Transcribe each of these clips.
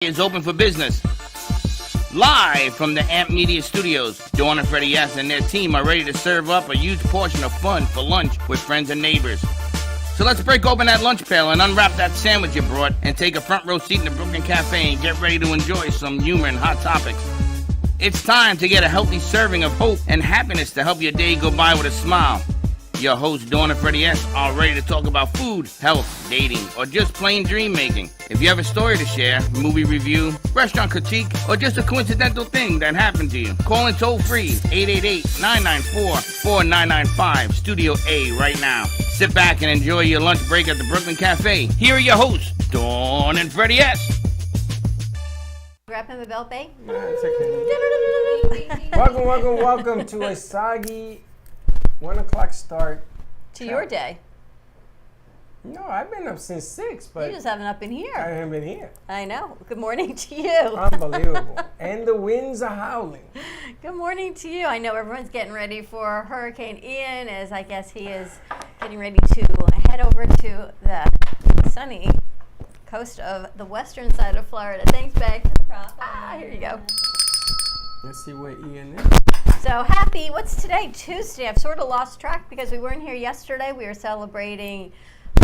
is open for business. Live from the AMP Media Studios, Dawn and Freddie S. and their team are ready to serve up a huge portion of fun for lunch with friends and neighbors. So let's break open that lunch pail and unwrap that sandwich you brought and take a front row seat in the Brooklyn Cafe and get ready to enjoy some humor and hot topics. It's time to get a healthy serving of hope and happiness to help your day go by with a smile. Your hosts, Dawn and Freddie S., are ready to talk about food, health, dating, or just plain dream making. If you have a story to share, movie review, restaurant critique, or just a coincidental thing that happened to you, call in toll free 888-994-4995, Studio A right now. Sit back and enjoy your lunch break at the Brooklyn Cafe. Here are your hosts, Dawn and Freddie S. Wrapping the belt, babe? Nah, it's okay. Welcome to a soggy 1 o'clock start. To your day. No, I've been up since 6, but You just haven't up in here. I haven't been here. I know. Good morning to you. Unbelievable. And the winds are howling. Good morning to you. I know everyone's getting ready for Hurricane Ian, as I guess he is getting ready to head over to the sunny coast of the western side of Florida. Thanks, babe. Here you go. Let's see where Ian is. So happy, what's today? Tuesday. I've sort of lost track because we weren't here yesterday. We were celebrating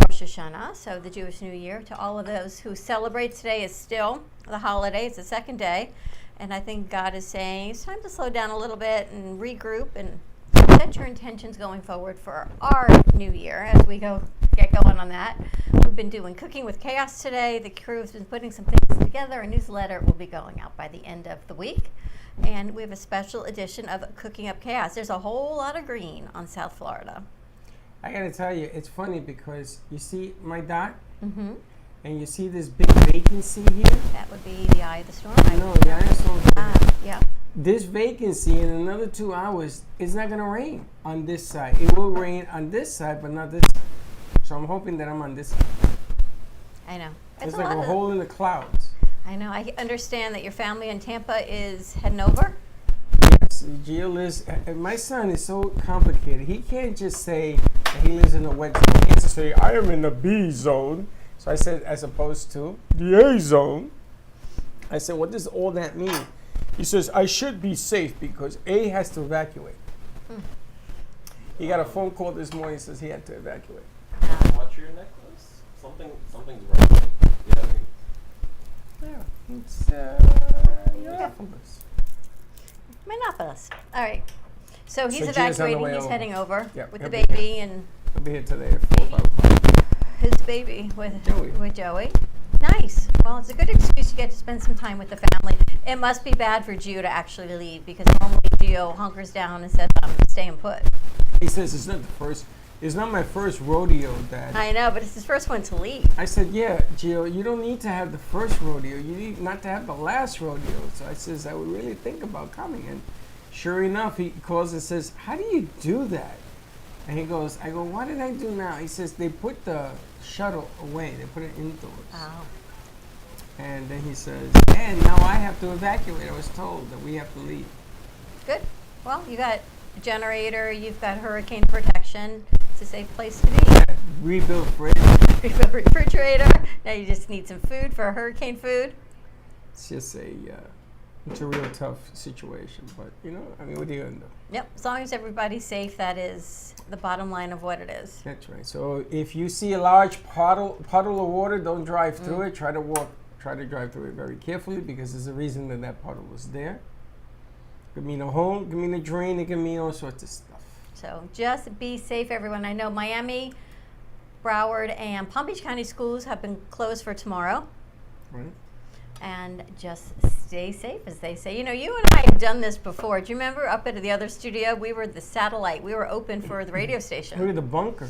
Rosh Hashanah, so the Jewish New Year. To all of those who celebrate, today is still the holiday. It's the second day. And I think God is saying it's time to slow down a little bit and regroup and set your intentions going forward for our new year as we get going on that. We've been doing Cooking with Chaos today. The crew has been putting some things together. A newsletter will be going out by the end of the week. And we have a special edition of Cooking Up Chaos. There's a whole lot of green on South Florida. I gotta tell you, it's funny because you see my dot, Mm-hmm. and you see this big vacancy here. That would be the eye of the storm. I know, the ISO. Yeah. This vacancy in another 2 hours is not gonna rain on this side. It will rain on this side, but not this side. So I'm hoping that I'm on this side. I know. It's like a hole in the clouds. I know. I understand that your family in Tampa is heading over. Yes, Jill is. My son is so complicated. He can't just say that he lives in a wet zone. He has to say, I am in the B zone. So I said, as opposed to the A zone. I said, what does all that mean? He says, I should be safe because A has to evacuate. He got a phone call this morning. Says he had to evacuate. Watch your necklace. Something's wrong. Yeah. Yeah, it's Minneapolis. Minneapolis. All right. So he's So Gio's on the evacuating. way He's over. heading over Yep, with the he'll be baby and I'll be here today at 4 or 5 o'clock. his baby with Joey. Nice. Well, it's a good excuse to get to spend some time with the family. It must be bad for Gio to actually leave because normally Gio hunkers down and says, I'm staying put. He says it's not my first rodeo, Dad. I know, but it's his first one to leave. I said, yeah, Gio, you don't need to have the first rodeo. You need not to have the last rodeo. So I says, I would really think about coming. And sure enough, he calls and says, how do you do that? And he goes, I go, what did I do now? He says, they put the shuttle away. They put it indoors. Oh. And then he says, and now I have to evacuate. I was told that we have to leave. Good. Well, you got a generator. You've got hurricane protection. It's a safe place to be. Rebuild fridge. Rebuild refrigerator. Now you just need some food for hurricane food. It's just it's a real tough situation. But, what are you going to do? Yep. As long as everybody's safe, that is the bottom line of what it is. That's right. So if you see a large puddle of water, don't drive through it. Try to drive through it very carefully because there's a reason that puddle was there. It could mean a hole, it could mean a drain, it can mean all sorts of stuff. So just be safe, everyone. I know Miami, Broward, and Palm Beach County schools have been closed for tomorrow. Right. And just stay safe, as they say. You and I have done this before. Do you remember up at the other studio? We were the satellite. We were open for the radio We station. were the bunker.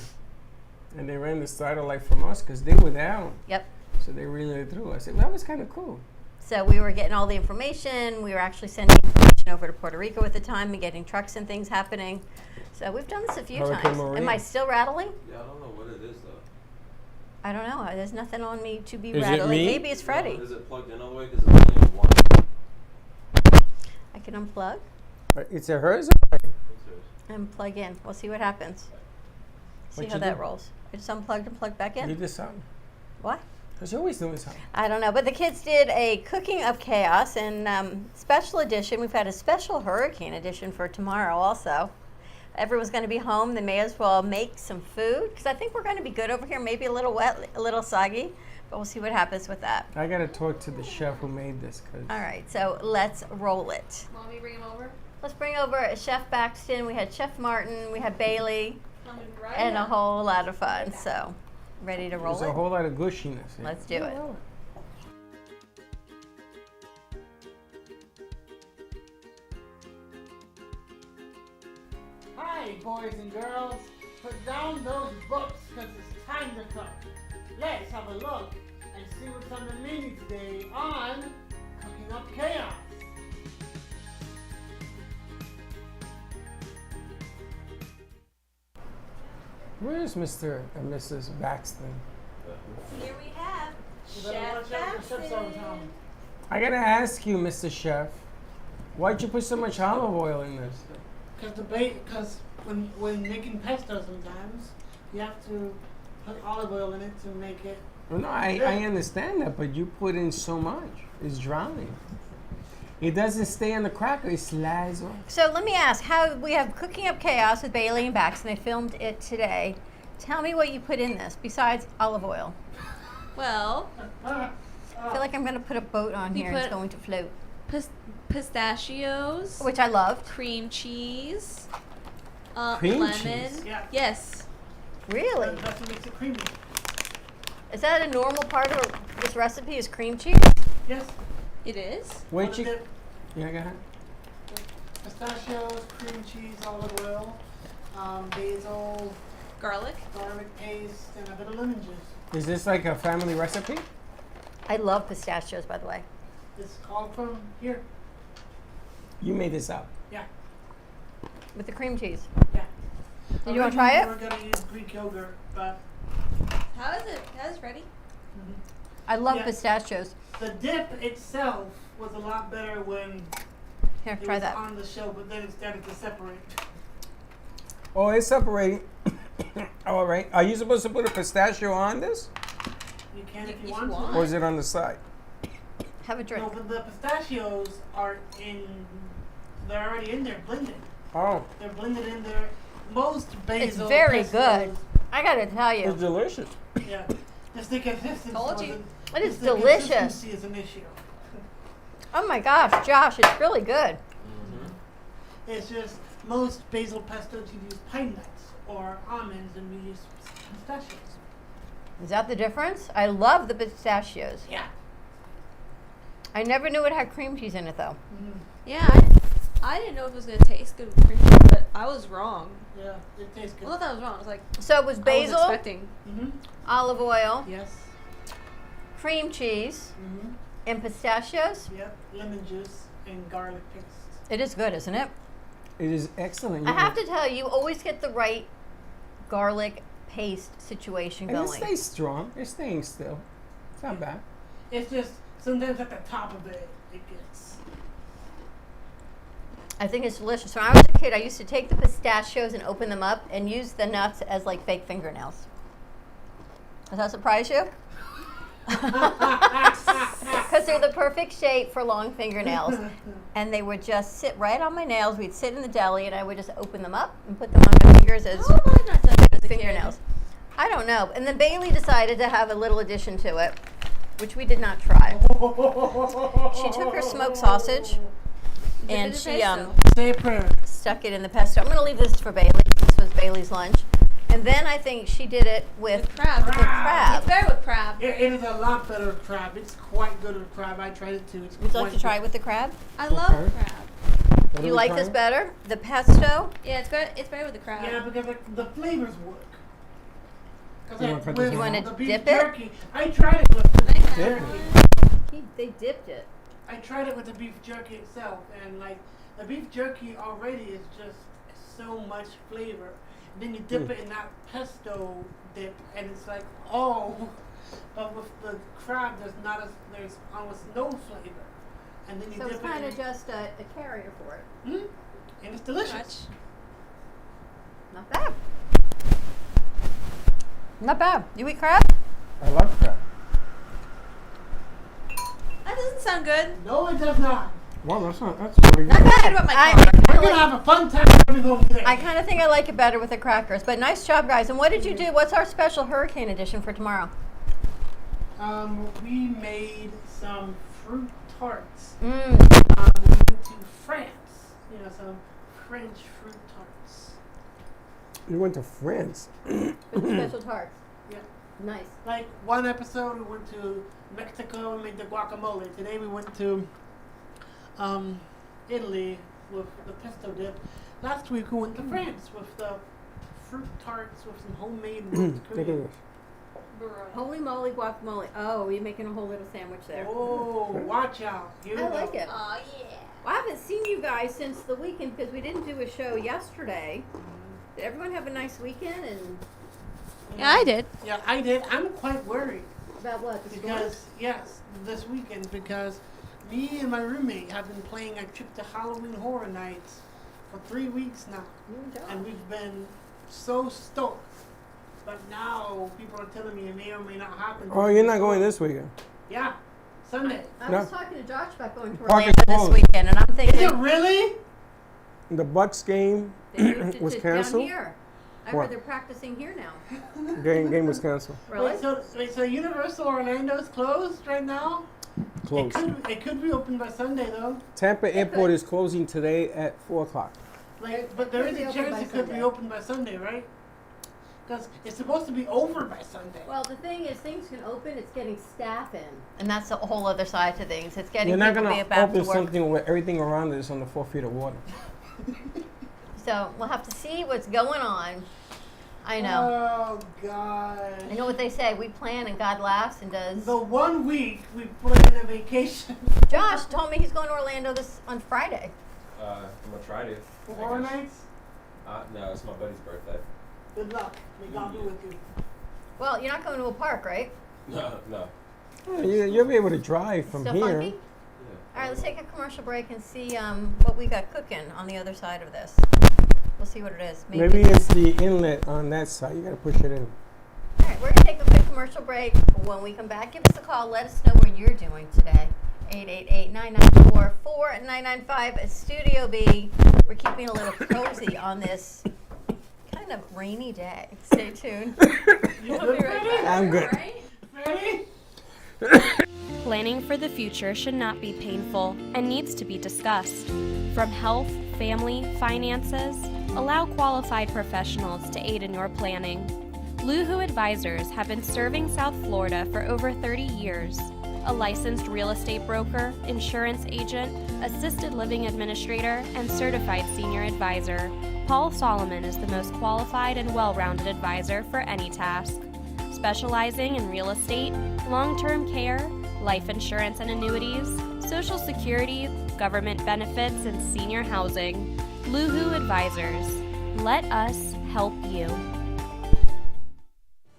And they ran the satellite from us because they were down. Yep. So they relayed through. I said, well, that was kind of cool. So we were getting all the information. We were actually sending information over to Puerto Rico at the time and getting trucks and things happening. So we've done this a few Hurricane times. Maria. Am I still rattling? Yeah, I don't know what it is though. I don't know. There's nothing on me to be Is it rattling. me? Maybe it's Freddie. No, is it plugged in all the way? Because it's only one. I can unplug It's a hers? What's yours? and plug in. We'll see what happens. See What how you that do? rolls. I just unplugged and plugged back in. You did something. What? Because you're always doing something. I don't know, but the kids did a cooking of chaos and special edition. We've had a special hurricane edition for tomorrow also. Everyone's going to be home. They may as well make some food because I think we're going to be good over here. Maybe a little wet, a little soggy, but we'll see what happens with that. I got to talk to the chef who made this. All right, so let's roll it. Want me to bring him over? Let's bring over Chef Baxton. We had Chef Martin. We had Bailey. Coming right And a up. whole lot of fun. So, ready to roll There's a it? whole lot of gushiness here. Let's do it. Hi, boys and girls. Put down those books because it's time to cook. Let's have a look and see what's on the menu today on Cooking Up Chaos. Where's Mr. and Mrs. Baxton? Here we have You better watch out for ships on town. I got to ask you, Mr. Chef, why'd you put so much olive oil in this? Because when making pesto sometimes, you have to put olive oil in it to make it. Well, no, I understand that, but you put in so much. It's drowning. It doesn't stay on the cracker. It slides off. So let me ask, how we have Cooking Up Chaos with Bailey and Baxton. They filmed it today. Tell me what you put in this besides olive oil. Well, I feel like I'm going to put a boat on We here and it's put- going to float, pistachios, which I loved. cream cheese, Cream lemon. cheese? Yeah. Yes. Really? That's what makes it creamy. Is that a normal part of this recipe is cream cheese? Yes. It is. Wait, On you. the dip, Yeah, go ahead. pistachios, cream cheese, olive oil, basil, Garlic. garlic paste, and a bit of lemon juice. Is this like a family recipe? I love pistachios, by the way. It's called from here. You made this up. Yeah. With the cream cheese. Yeah. Did you want to try it? We're gonna use Greek yogurt, but How is it? How's it ready? I love Yeah. pistachios. the dip itself was a lot better when Here, it try was that. on the show, but then it started to separate. Oh, it's separating. All right. Are you supposed to put a pistachio on this? You can if If you you want want. to. Or is it on the side? Have a drink. No, but the pistachios are they're already in there blended. Oh, They're blended in there. Most basil very pestos- good. I gotta tell it's you, delicious. Yeah. Just the consistency. Told you. it is just the delicious. Consistency is an issue. Oh my gosh, Josh, it's really good. It's just most basil pestos you use pine nuts or almonds, and we use pistachios. Is that the difference? I love the pistachios. Yeah. I never knew it had cream cheese in it though. Yeah. I didn't know if it was gonna taste good with cream cheese, but I was wrong. Yeah, it tastes good. Well, not that I was wrong. I was like, So it was I was basil, expecting. olive oil, Yes. cream cheese, and pistachios. Yep. Lemon juice and garlic paste. It is good, isn't it? It is excellent. I have to tell you, you always get the right garlic paste situation And it going. stays strong. It's staying still. It's not bad. It's just sometimes at the top of it, it gets. I think it's delicious. When I was a kid, I used to take the pistachios and open them up and use the nuts as like fake fingernails. Does that surprise you? Because they're the perfect shape for long fingernails. And they would just sit right on my nails. We'd sit in the deli and I would just open them up and put them on my fingers as How have I not done that as a kid? fingernails. I don't know. And then Bailey decided to have a little addition to it, which we did not try. She took her smoked sausage and Dip it in she pesto. Say a prayer. stuck it in the pesto. I'm going to leave this for Bailey. This was Bailey's lunch. And then I think she did it with Crab. crab. It's better with crab. It is a lot better with crab. It's quite good with crab. I tried it too. It's Would you like quite to try it good. with the crab? I love Okay. crab. What are You we like this trying? better? The pesto? Yeah, it's better. It's better with the crab. Yeah, because the flavors work. You Because wanna put this You on? wanna the beef dip it? jerky. I tried it with the beef Dip jerky. They dipped it. I tried it with the beef jerky itself, and like the beef jerky already is just so much flavor. And then you dip it in that pesto dip, and it's like, oh. But with the crab, there's almost no flavor. And then you So it's dip it kind in, of just a carrier for it. and it's delicious. Much. Not bad. Not bad. You eat crab? I love crab. sound good. No, it does not. Wow, that's pretty Not good. bad. about my I, car. We're gonna have a fun time when we go over there. I kind of think I like it better with the crackers, but nice job, guys. And what did you do? What's our special hurricane edition for tomorrow? We made some fruit tarts. Mm. We went to France. You know, some French fruit tarts. You went to France. For the special tarts. Yeah. Nice. Like one episode, we went to Mexico and made the guacamole. Today we went to Italy with the pesto dip. Last week we went to France with the fruit tarts with some homemade whipped Look at cream. this. Holy moly guacamole. Oh, you're making a whole little sandwich there. Oh, watch out! Here we I go. like it. Oh yeah. Well, I haven't seen you guys since the weekend because we didn't do a show yesterday. Did everyone have a nice weekend? And Yeah, I did. Yeah, I did. I'm quite worried about what? The storm? because this weekend because me and my roommate have been playing a trip to Halloween Horror Nights for 3 weeks now, and we've been so stoked. But now people are telling me it may or may not happen. Oh, you're not going this weekend. Yeah, Sunday. I No. was talking to Josh about going to Park is Orlando this closed. weekend, and I'm Is thinking it really? The Bucks game they moved it was to canceled? down here. I What? heard they're practicing here now. Game was canceled. Really? Wait, so Universal Orlando's closed right now? Closed. It could reopen by Sunday though. Tampa Airport could. is closing today at 4 o'clock. But there Could is be a open chance by it could Sunday. be open by Sunday, right? Because it's supposed to be over by Sunday. Well, the thing is, things can open. It's getting staff in, and that's a whole other side to things. It's getting You're not people to going be to about to open work. something where everything around it is under 4 feet of water. So we'll have to see what's going on. I know. Oh God. I know what they say. We plan and God laughs and does. The 1 week we plan a vacation. Josh told me he's going to Orlando on Friday. I'm gonna try to. Horror Nights. No, it's my buddy's birthday. Good luck. May God be with you. Well, you're not going to a park, right? No. Yeah, you'll be able to drive from Still here. funky? All right, let's take a commercial break and see what we got cooking on the other side of this. We'll see what it is. Maybe it's the inlet on that side. You got to push it in. All right, we're going to take a quick commercial break. When we come back, give us a call. Let us know what you're doing today. 888-994-4995 Studio B. We're keeping a little cozy on this kind of rainy day. Stay tuned. You We'll good, be right Freddie? back. I'm good. Right? Ready? Planning for the future should not be painful and needs to be discussed. From health, family, finances, allow qualified professionals to aid in your planning. Luhu Advisors have been serving South Florida for over 30 years. A licensed real estate broker, insurance agent, assisted living administrator, and certified senior advisor, Paul Solomon is the most qualified and well-rounded advisor for any task. Specializing in real estate, long-term care, life insurance and annuities, Social Security, government benefits, and senior housing. Luhu Advisors. Let us help you.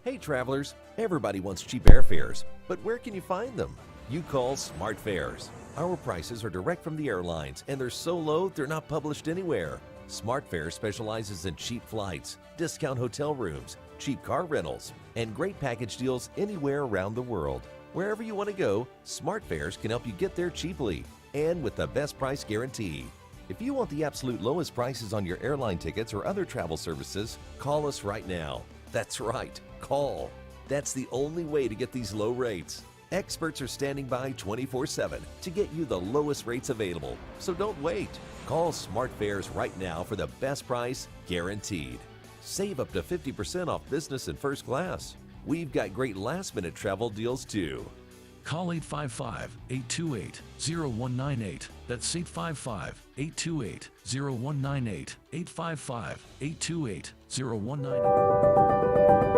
Hey travelers, everybody wants cheap airfares, but where can you find them? You call Smart Fares. Our prices are direct from the airlines and they're so low they're not published anywhere. Smart Fares specializes in cheap flights, discount hotel rooms, cheap car rentals, and great package deals anywhere around the world. Wherever you want to go, Smart Fares can help you get there cheaply and with the best price guarantee. If you want the absolute lowest prices on your airline tickets or other travel services, call us right now. That's right, call. That's the only way to get these low rates. Experts are standing by 24/7 to get you the lowest rates available, so don't wait. Call Smart Fares right now for the best price guaranteed. Save up to 50% off business and first class. We've got great last-minute travel deals too. Call 855-828-0198. That's 855-828-0198. 855-828-0198.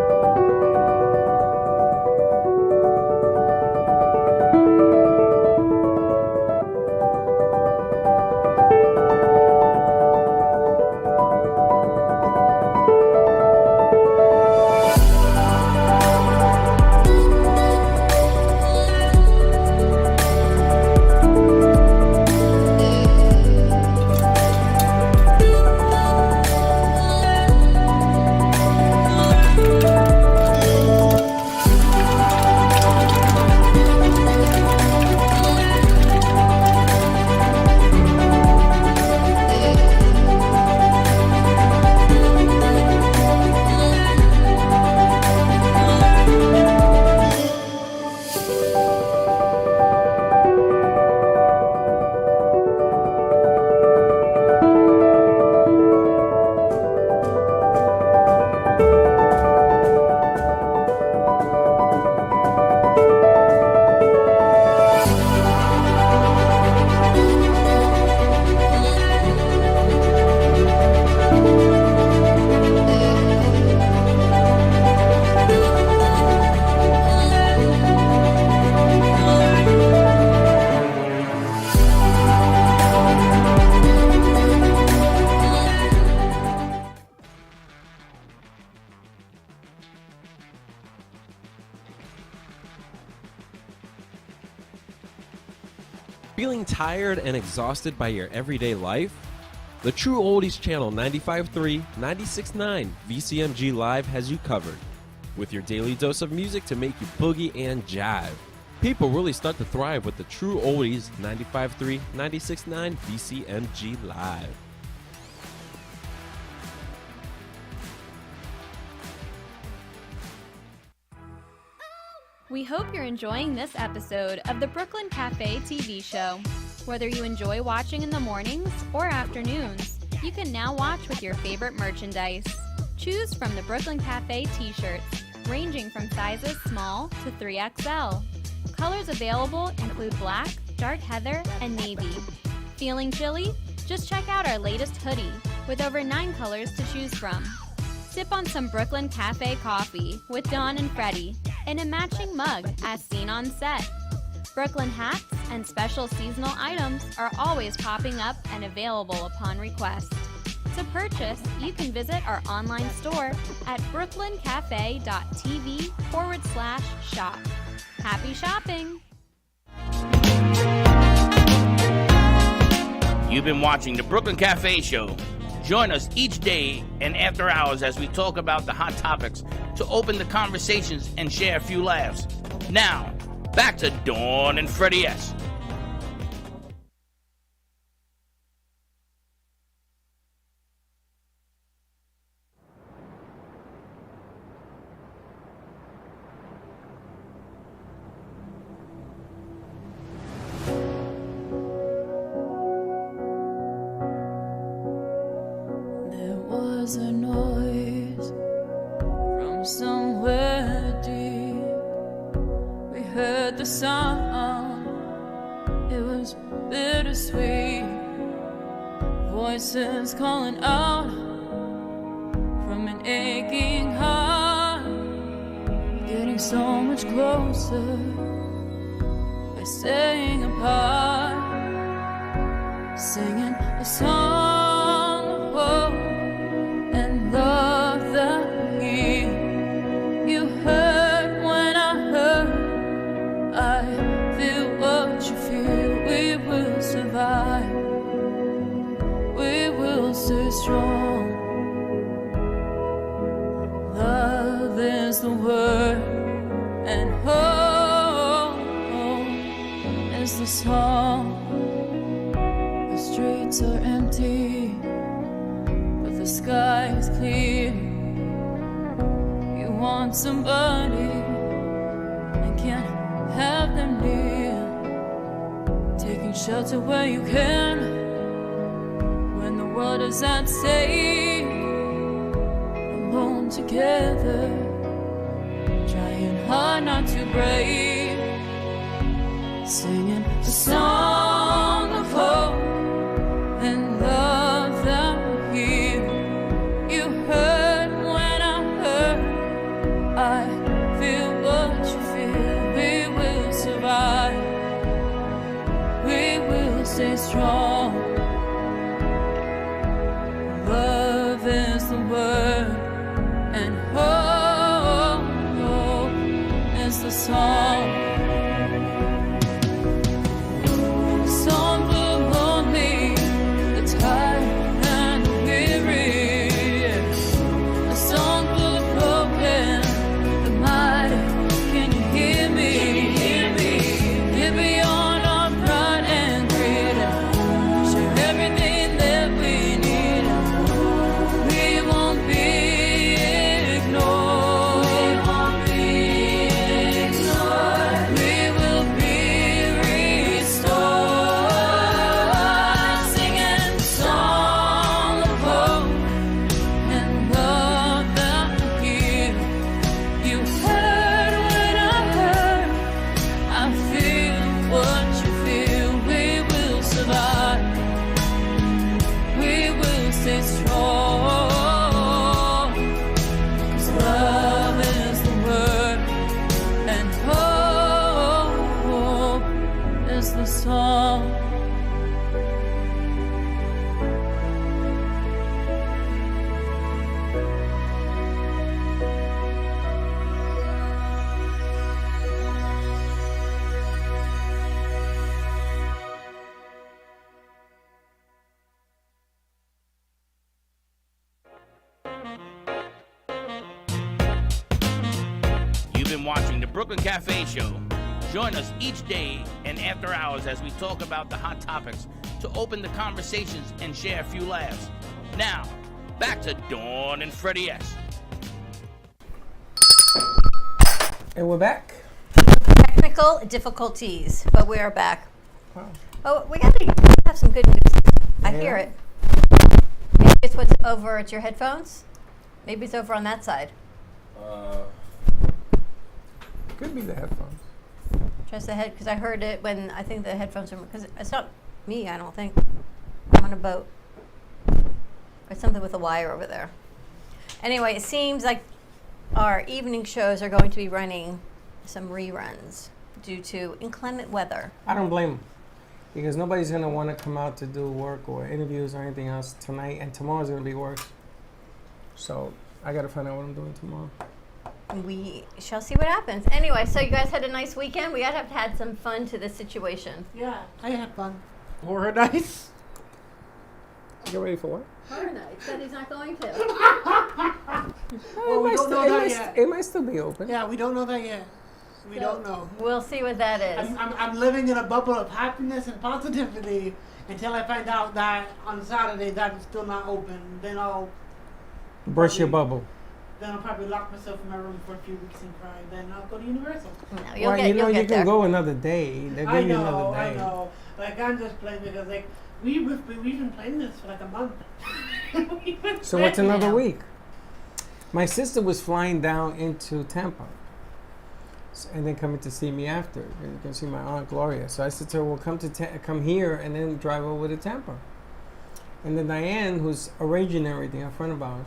Feeling tired and exhausted by your everyday life? The True Oldies channel 95.3, 96.9 VCMG Live has you covered, with your daily dose of music to make you boogie and jive. People really start to thrive with the True Oldies 95.3, 96.9 VCMG Live. We hope you're enjoying this episode of the Brooklyn Cafe TV show. Whether you enjoy watching in the mornings or afternoons, you can now watch with your favorite merchandise. Choose from the Brooklyn Cafe t-shirts, ranging from sizes small to 3XL. Colors available include black, dark heather, and navy. Feeling chilly? Just check out our latest hoodie with over 9 colors to choose from. Sip on some Brooklyn Cafe coffee with Dawn and Freddie in a matching mug as seen on set. Brooklyn hats and special seasonal items are always popping up and available upon request. To purchase, you can visit our online store at brooklyncafe.tv/shop. Happy shopping! You've been watching the Brooklyn Cafe Show. Join us each day and after hours as we talk about the hot topics to open the conversations and share a few laughs. Now, back to Dawn and Freddie S. There was a noise from somewhere deep. We heard the sound, it was bittersweet. Voices calling out from an aching heart, getting so much closer by staying apart, singing a song of hope and love that you heard when I heard. I feel what you feel. We will survive. We will stay strong. Love is the word, and hope is the song. The streets are empty, but the sky is clear. You want somebody and can't have them near. Taking shelter where you can when the world is at stake. Alone together, trying hard not to break. Singing a song of hope and love that will heal. You heard when I heard. I feel what you feel. We will survive. We will stay strong. Love is the word, and hope is the song. The song for the lonely, the tired and the weary. A song for the broken, the mighty. Can you hear me? Get beyond our pride and greed. Share everything that we need. We won't be ignored. We won't be ignored. watching the Brooklyn Cafe Show. Join us each day and after hours as we talk about the hot topics to open the conversations and share a few laughs. Now, back to Dawn and Freddie S. And we're back. Technical difficulties, but we are back. Wow. Oh, we gotta have some good news. I hear it. Maybe it's what's over at your headphones. Maybe it's over on that side. Could be the headphones. Just the head, because I heard it when I think the headphones are. Because it's not me, I don't think. I'm on a boat. Or something with a wire over there. Anyway, it seems like our evening shows are going to be running some reruns due to inclement weather. I don't blame them. Because nobody's going to want to come out to do work or interviews or anything else tonight. And tomorrow's going to be worse. So I got to find out what I'm doing tomorrow. We shall see what happens. Anyway, so you guys had a nice weekend. We have had some fun to this situation. Yeah, I had fun. Horror Nights. You ready for what? Horror Nights. Said he's not going to. Well, we don't know that yet. It might still be open. Yeah, we don't know that yet. We don't know. We'll see what that is. I'm living in a bubble of happiness and positivity until I find out that on Saturday that it's still not open. Then I'll Burst your bubble. Then I'll probably lock myself in my room for a few weeks and cry. Then I'll go to Universal. No, you'll Well, get, you know, you'll you get can there. go another day. They'll give you another day. I know. Like, I'm just playing because, like, we've been playing this for like a month. So what's another week? My sister was flying down into Tampa. And then coming to see me after. And you can see my Aunt Gloria. So I said to her, well, come here and then drive over to Tampa. And then Diane, who's arranging everything, a friend of ours,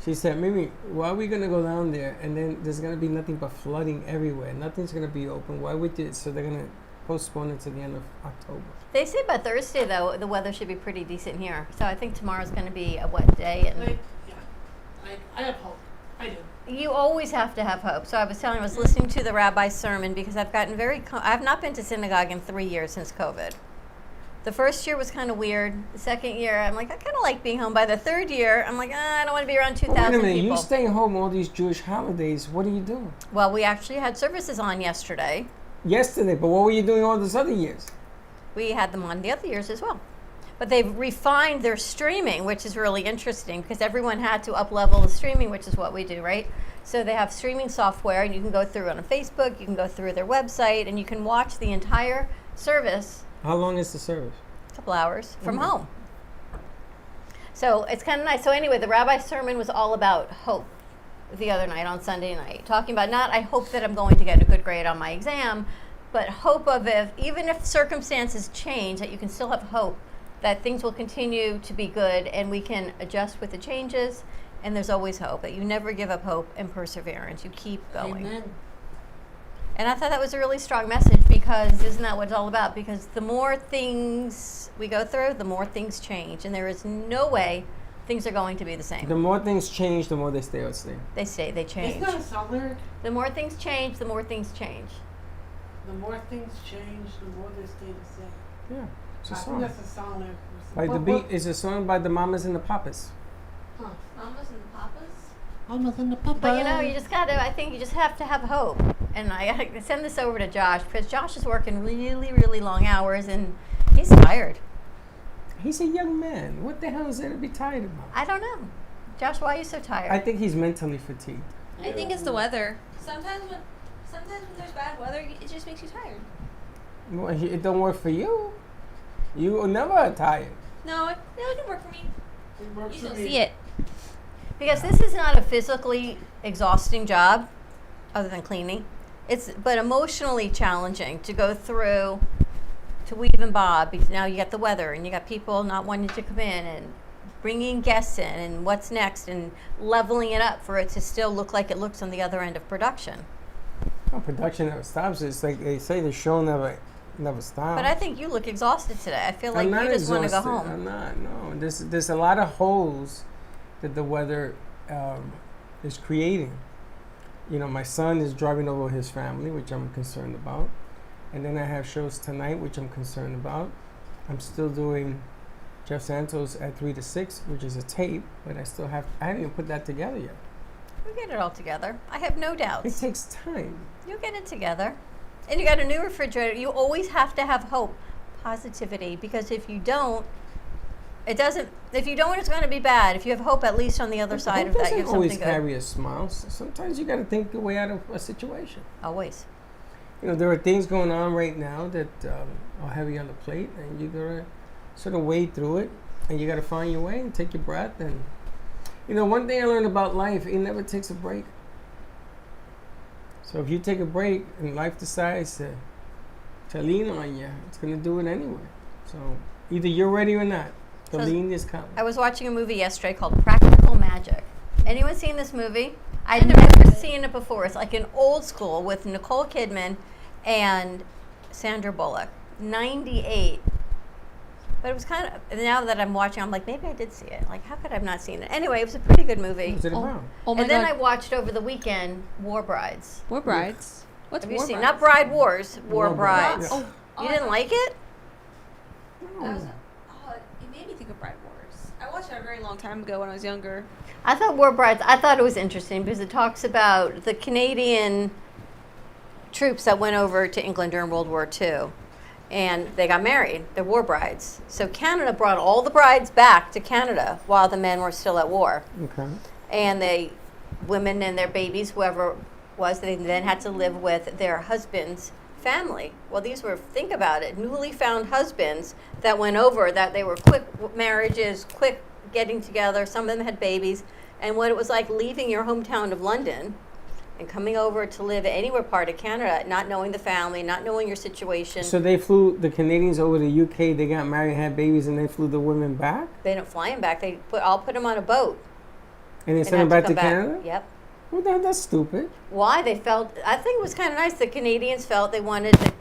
she said, Mimi, why are we going to go down there and then there's going to be nothing but flooding everywhere? Nothing's going to be open. Why would you? So they're going to postpone it to the end of October. They say by Thursday, though, the weather should be pretty decent here. So I think tomorrow's going to be a wet day. And Like, yeah. Like, I have hope. I do. you always have to have hope. So I was listening to the rabbi's sermon because I've gotten I've not been to synagogue in 3 years since COVID. The first year was kind of weird. The second year, I'm like, I kind of like being home. By the third year, I'm like, I don't want to be around 2,000 Wait a minute, people. you staying home all these Jewish holidays. What are you doing? Well, we actually had services on yesterday. Yesterday, but what were you doing all those other years? We had them on the other years as well. But they've refined their streaming, which is really interesting because everyone had to up-level the streaming, which is what we do, right? So they have streaming software, and you can go through it on Facebook, you can go through their website, and you can watch the entire service. How long is the service? A couple hours from home. So it's kind of nice. So anyway, the rabbi's sermon was all about hope the other night on Sunday night, talking about not I hope that I'm going to get a good grade on my exam, but hope of even if circumstances change, that you can still have hope that things will continue to be good and we can adjust with the changes, and there's always hope, that you never give up hope and perseverance. You keep going. Amen. And I thought that was a really strong message because isn't that what it's all about? Because the more things we go through, the more things change. And there is no way things are going to be the same. The more things change, the more they stay or stay. They stay, they change. Isn't that a song lyric? The more things change, the more things change. The more things change, the more they stay the same. Yeah, it's a I think song. that's a song lyric. By the beat is a song by the Mamas and the Papas. Huh. Mamas and Papas? Mamas and the Papas. But you know, you just gotta, I think you just have to have hope. And I gotta send this over to Josh because Josh is working really, really long hours and he's tired. He's a young man. What the hell is there to be tired about? I don't know. Josh, why are you so tired? I think he's mentally fatigued. I think it's the weather. Sometimes when there's bad weather, it just makes you tired. Well, it don't work for you. You are never tired. No, it can work for me. It works You for don't me. see it. Because this is not a physically exhausting job, other than cleaning. But emotionally challenging to go through, to weave and bob. Because now you got the weather, and you got people not wanting to come in, and bringing guests in, and what's next, and leveling it up for it to still look like it looks on the other end of production. Oh, production never stops. It's like they say, the show never stops. But I think you look exhausted today. I feel like I'm not you just want to go exhausted. home. I'm not. No, there's a lot of holes that the weather is creating. You know, my son is driving over his family, which I'm concerned about, and then I have shows tonight, which I'm concerned about. I'm still doing Jeff Santos at 3 to 6, which is a tape, but I haven't even put that together yet. We'll get it all together. I have no It doubts. takes time. You'll get it together. And you got a new refrigerator. You always have to have hope, positivity, because if you don't, it doesn't. If you don't, it's going to be bad. If you have hope, at least on the other side of that, you have doesn't always something good. carry a smile. Sometimes you got to think your way out of a situation. Always. You know, there are things going on right now that are heavy on the plate, and you gotta sort of wade through it, and you gotta find your way and take your breath. And you know, one thing I learned about life: it never takes a break. So if you take a break and life decides to lean on you, it's gonna do it anyway. So either you're ready or not. The So lean is coming. I was watching a movie yesterday called Practical Magic. Anyone seen this movie? I'd never seen it before. It's like an old school with Nicole Kidman and Sandra Bullock. 98. But it was kind of, now that I'm watching, I'm like, maybe I did see it. Like, how could I have not seen it? Anyway, it was a pretty good movie. What's it about? Oh my And then God. I watched over the weekend War Brides. War Brides. What's Have you War seen? Brides? Not Bride Wars, War War Brides. Brides. Oh, You didn't like it? That was, it made me think of Bride Wars. I watched it a very long time ago when I was younger. I thought War Brides, I thought it was interesting because it talks about the Canadian troops that went over to England during World War II. And they got married. They're war brides. So Canada brought all the brides back to Canada while the men were still at war. Okay. And they, women and their babies, whoever was, they then had to live with their husband's family. Well, these were, think about it, newly found husbands that went over, that they were quick marriages, quick getting together. Some of them had babies. And what it was like leaving your hometown of London and coming over to live anywhere part of Canada, not knowing the family, not knowing your situation. So they flew the Canadians over to UK. They got married, had babies, and they flew the women back. They didn't fly them back. They all put them on a boat. And they and sent them had back to come Canada. Yep. Well, that's stupid. Why? They felt, I think it was kind of nice. The Canadians felt the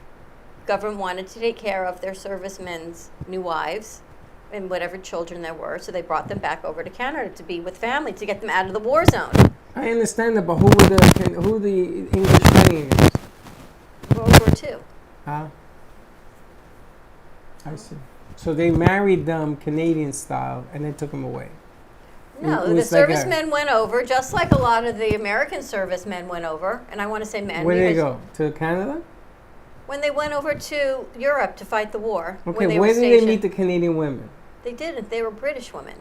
government wanted to take care of their servicemen's new wives and whatever children there were. So they brought them back over to Canada to be with family, to get them out of the war zone. I understand that, but who the English fighting against? World War II. I see. So they married them Canadian style, and then took them away. No, It the was like a- servicemen went over, just like a lot of the American servicemen went over. And I want to say men. Where did they because go? To Canada? When they went over to Europe to fight the war. Okay, when they where were did they stationed. meet the Canadian women? They didn't. They were British women.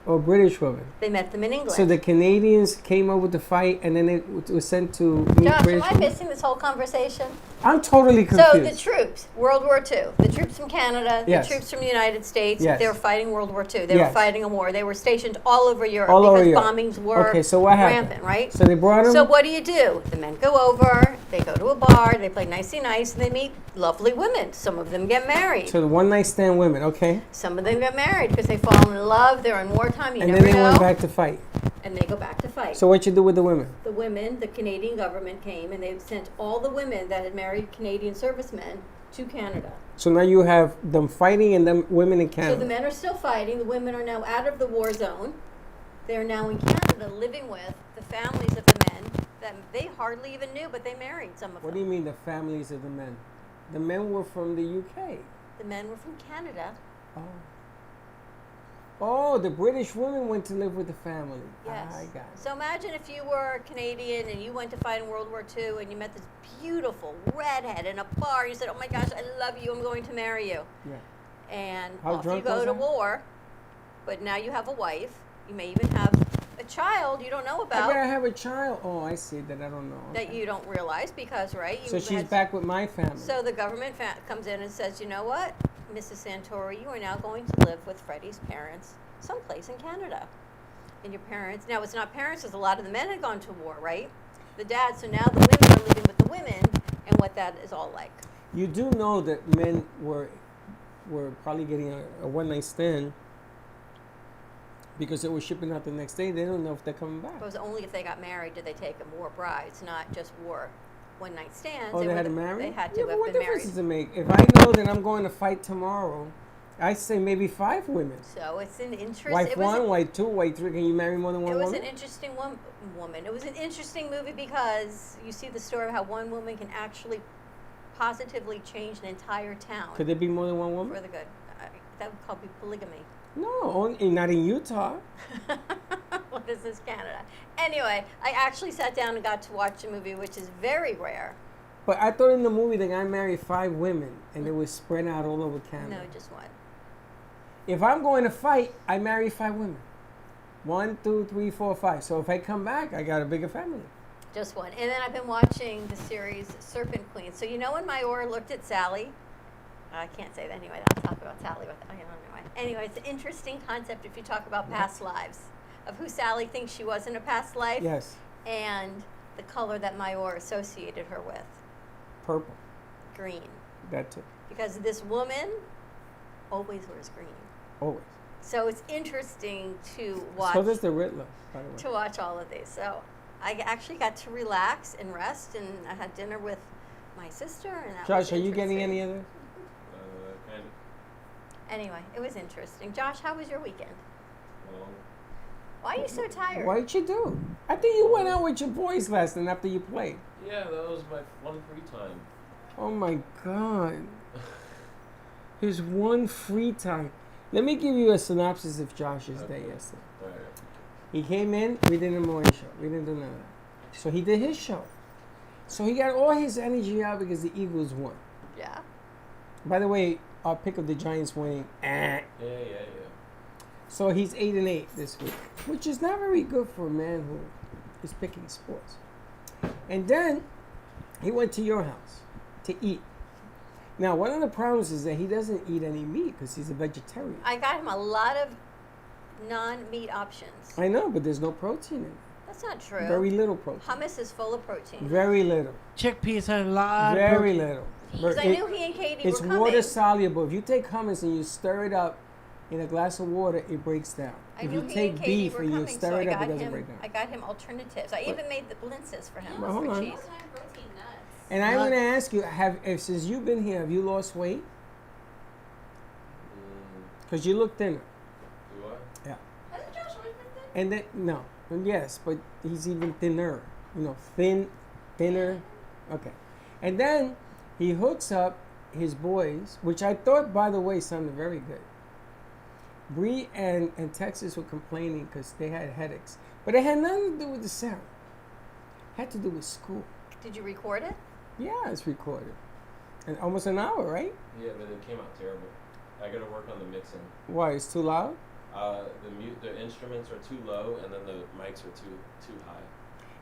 Or British women? They met them in England. So the Canadians came over to fight, and then it was sent to meet Josh, am British I women? missing this whole conversation? I'm totally confused. So the troops, World War II, the troops from Canada, Yes. the troops from the United States, Yes. they were fighting World War II. They were Yes. fighting a war. They were stationed all over Europe All over because Europe. bombings were Okay, so what happened? rampant, right? So they brought them. So what do? The men go over, they go to a bar, they play nicey nice, and they meet lovely women. Some of them get married. So the one night stand women, okay? Some of them get married because they fall in love. They're in wartime. You And never then they know. went back to fight. And they go back to fight. So what you do with the women? The women, the Canadian government came and they sent all the women that had married Canadian servicemen to Canada. So now you have them fighting and them women in So Canada. the men are still fighting. The women are now out of the war zone. They are now in Canada living with the families of the men that they hardly even knew, but they married some of What them. do you mean the families of the men? The men were from the UK. The men were from Canada. Oh. Oh, the British women went to live with the family. Yes. I got it. So imagine if you were Canadian and you went to fight in World War II and you met this beautiful redhead in a bar. You said, "Oh my gosh, I love you. I'm going to marry you." Yeah. And How off you drunk go was to I? war. But now you have a wife. You may even have a child you don't know I about gotta have a child. Oh, I see that. I don't know. that Okay. you don't realize because, right? You So she's had- back with my family. So the government comes in and says, "You know what, Mrs. Santori, you are now going to live with Freddie's parents someplace in Canada." And your parents, now it's not parents because a lot of the men had gone to war, right? The dad, so now the women are living with the women and what that is all like. You do know that men were probably getting a one night stand because they were shipping out the next day. They don't know if they're coming back. It was only if they got married did they take them war brides, not just war one night stands. Oh, they were had the- to marry? They had to Yeah, but have what been difference married. does it make? If I know that I'm going to fight tomorrow, I say maybe 5 women. So it's an interest. Wife it was 1, wife 2, wife 3. Can you marry more than one It was woman? an interesting woman. It was an interesting movie because you see the story of how one woman can actually positively change an entire town Could there be more than one woman? for the good. That would call be polygamy. No, only, not in Utah. What is this, Canada? Anyway, I actually sat down and got to watch a movie, which is very rare. But I thought in the movie the guy married 5 women and they were spread out all over Canada. No, just one. If I'm going to fight, I marry 5 women. 1, 2, 3, 4, 5. So if I come back, I got a bigger family. Just one. And then I've been watching the series Serpent Queen. So you know when Mayor looked at Sally? I can't say that anyway. I'll talk about Sally. I don't know. Anyway, it's an interesting concept if you talk about past lives, of who Sally thinks she was in a past life. Yes. And the color that Mayor associated her with. Purple. Green. That too. Because this woman always wears green. Always. So it's interesting to watch. So does the Riddler, by the way. To watch all of these. So I actually got to relax and rest, and I had dinner with my sister. And that was Josh, are you getting interesting. any of this? Kind of. Anyway, it was interesting. Josh, how was your weekend? Well, Why are you so tired? What'd you do? I think you went out with your boys last night after you played. yeah, that was my one free time. Oh my God. His one free time. Let me give you a synopsis of Josh's day yesterday. Alright. He came in, we did a morning show. We didn't do none of that. So he did his show. So he got all his energy out because the Eagles won. Yeah. By the way, our pick of the Giants winning. Yeah. So he's 8-8 this week, which is not very good for a man who is picking sports. And then he went to your house to eat. Now, one of the problems is that he doesn't eat any meat because he's a vegetarian. I got him a lot of non-meat options. I know, but there's no protein in it. That's not true. Very little protein. Hummus is full of protein. Very little. Chickpeas have a lot. Very of little. Because I knew he and Katie It's were coming. water soluble. If you take hummus and you stir it up in a glass of water, it breaks down. I If knew you he take and Katie beef were and you coming, stir so it up, I it got doesn't him. break down. I got him alternatives. I even made the blintzes for him Well, hold for on. cheese. Protein nuts. And I want to ask you, since you've been here, have you lost weight? Because you look thinner. Do I? Yeah. Hasn't Josh always been thin? And then, no. Yes, but he's even thinner. You know, thinner. Okay. And then he hooks up his boys, which I thought, by the way, sounded very good. Bree and Texas were complaining because they had headaches. But it had nothing to do with the sound. It had to do with school. Did you record it? Yeah, it's recorded. And almost an hour, right? Yeah, but it came out terrible. I gotta work on the mixing. Why? It's too loud? The instruments are too low, and then the mics are too high.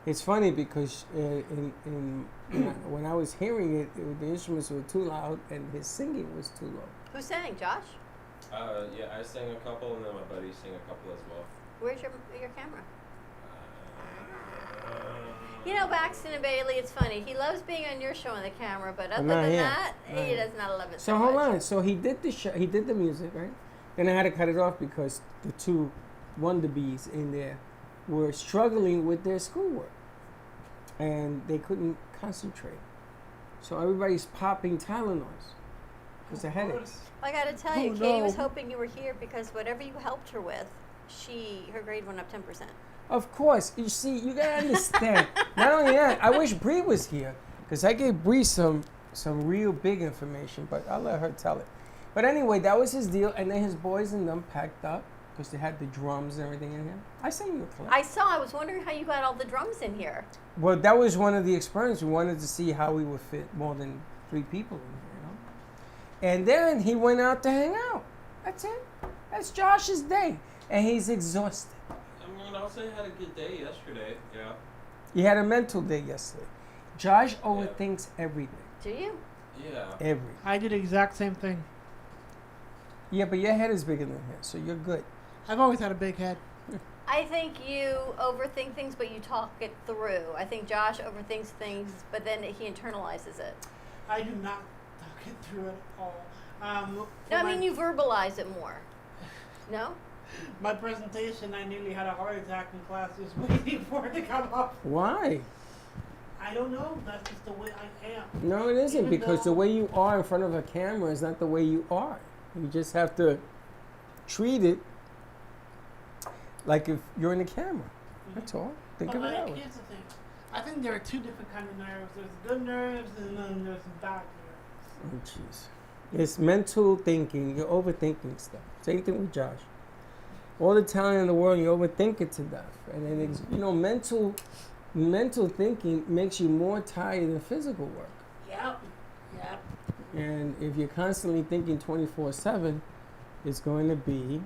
It's funny because when I was hearing it, the instruments were too loud and his singing was too low. Who sang? Josh? Yeah, I sang a couple, and then my buddy sang a couple as well. Where's your camera? You know, Baxton and Bailey, it's funny. He loves being on your show on the camera, but other not than here. that, Not he here. does not love it So so hold much. on. So he did the show. He did the music, right? Then I had to cut it off because the two Wonder Bees in there were struggling with their schoolwork, and they couldn't concentrate. So everybody's popping Tylenols because of headaches. I got to tell you, Oh, Katie was no. hoping you were here because whatever you helped her with, her grade went up 10%. Of course, you see, you gotta understand. Not only that, I wish Bree was here because I gave Bree some real big information, but I'll let her tell it. But anyway, that was his deal, and then his boys and them packed up because they had the drums and everything in here. I sent you a clip. I was wondering how you got all the drums in here. Well, that was one of the experiments. We wanted to see how we would fit more than 3 people in here, you know. And then he went out to hang out. That's it. That's Josh's day, and he's exhausted. I mean, I'll say I had a good day yesterday. Yeah. He had a mental day yesterday. Josh overthinks everything. Do you? Yeah. Everything. I did the exact same thing. Yeah, but your head is bigger than his, so you're good. I've always had a big head. I think you overthink things, but you talk it through. I think Josh overthinks things, but then he internalizes it. I do not talk it through at all. No, I mean you verbalize it more. No? My presentation, I nearly had a heart attack in class just waiting for it to come up. Why? I don't know. That's just the way I am. No, it isn't, Even because the though- way you are in front of a camera is not the way you are. You just have to treat it like if you're in the camera. That's all. Think of it that way. Here's the thing. I think there are 2 different kinds of nerves. There's good nerves and then there's bad nerves. Oh, jeez. It's mental thinking. You're overthinking stuff. Same thing with Josh. all the talent in the world, and you overthink it to death. And then, mental thinking makes you more tired than physical work. Yep. And if you're constantly thinking 24/7, it's going to be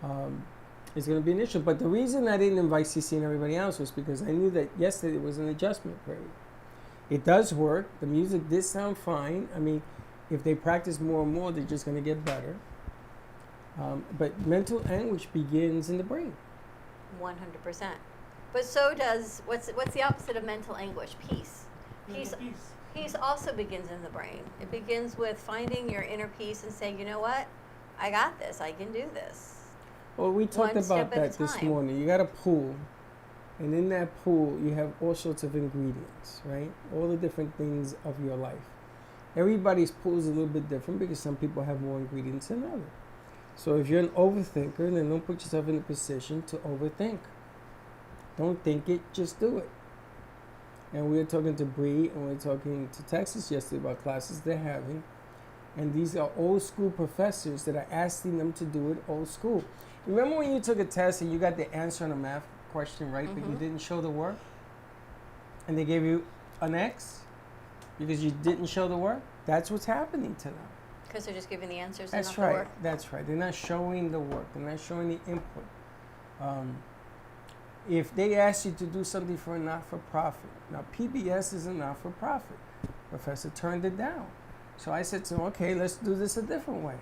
an issue. But the reason I didn't invite CC and everybody else was because I knew that yesterday was an adjustment period. It does work. The music did sound fine. I mean, if they practice more and more, they're just going to get better. But mental anguish begins in the brain. 100%. But so does, what's the opposite of mental anguish? Peace. Peace also begins in the brain. It begins with finding your inner peace and saying, you know what? I got this. I can do this. Well, we talked One step about at a that this time. morning. You got a pool, and in that pool, you have all sorts of ingredients, right? All the different things of your life. Everybody's pool is a little bit different because some people have more ingredients than others. So if you're an overthinker, then don't put yourself in a position to overthink. Don't think it, just do it. And we were talking to Bree and we were talking to Texas yesterday about classes they're having. And these are old school professors that are asking them to do it old school. Remember when you took a test and you got the answer on a math question right, but you didn't show the work? And they gave you an X because you didn't show the work? That's what's happening to them. Because they're just giving the answers and That's not right. the work. That's right. They're not showing the work. They're not showing the input. If they ask you to do something for a not-for-profit, now PBS is a not-for-profit. Professor turned it down. So I said to him, okay, let's do this a different way.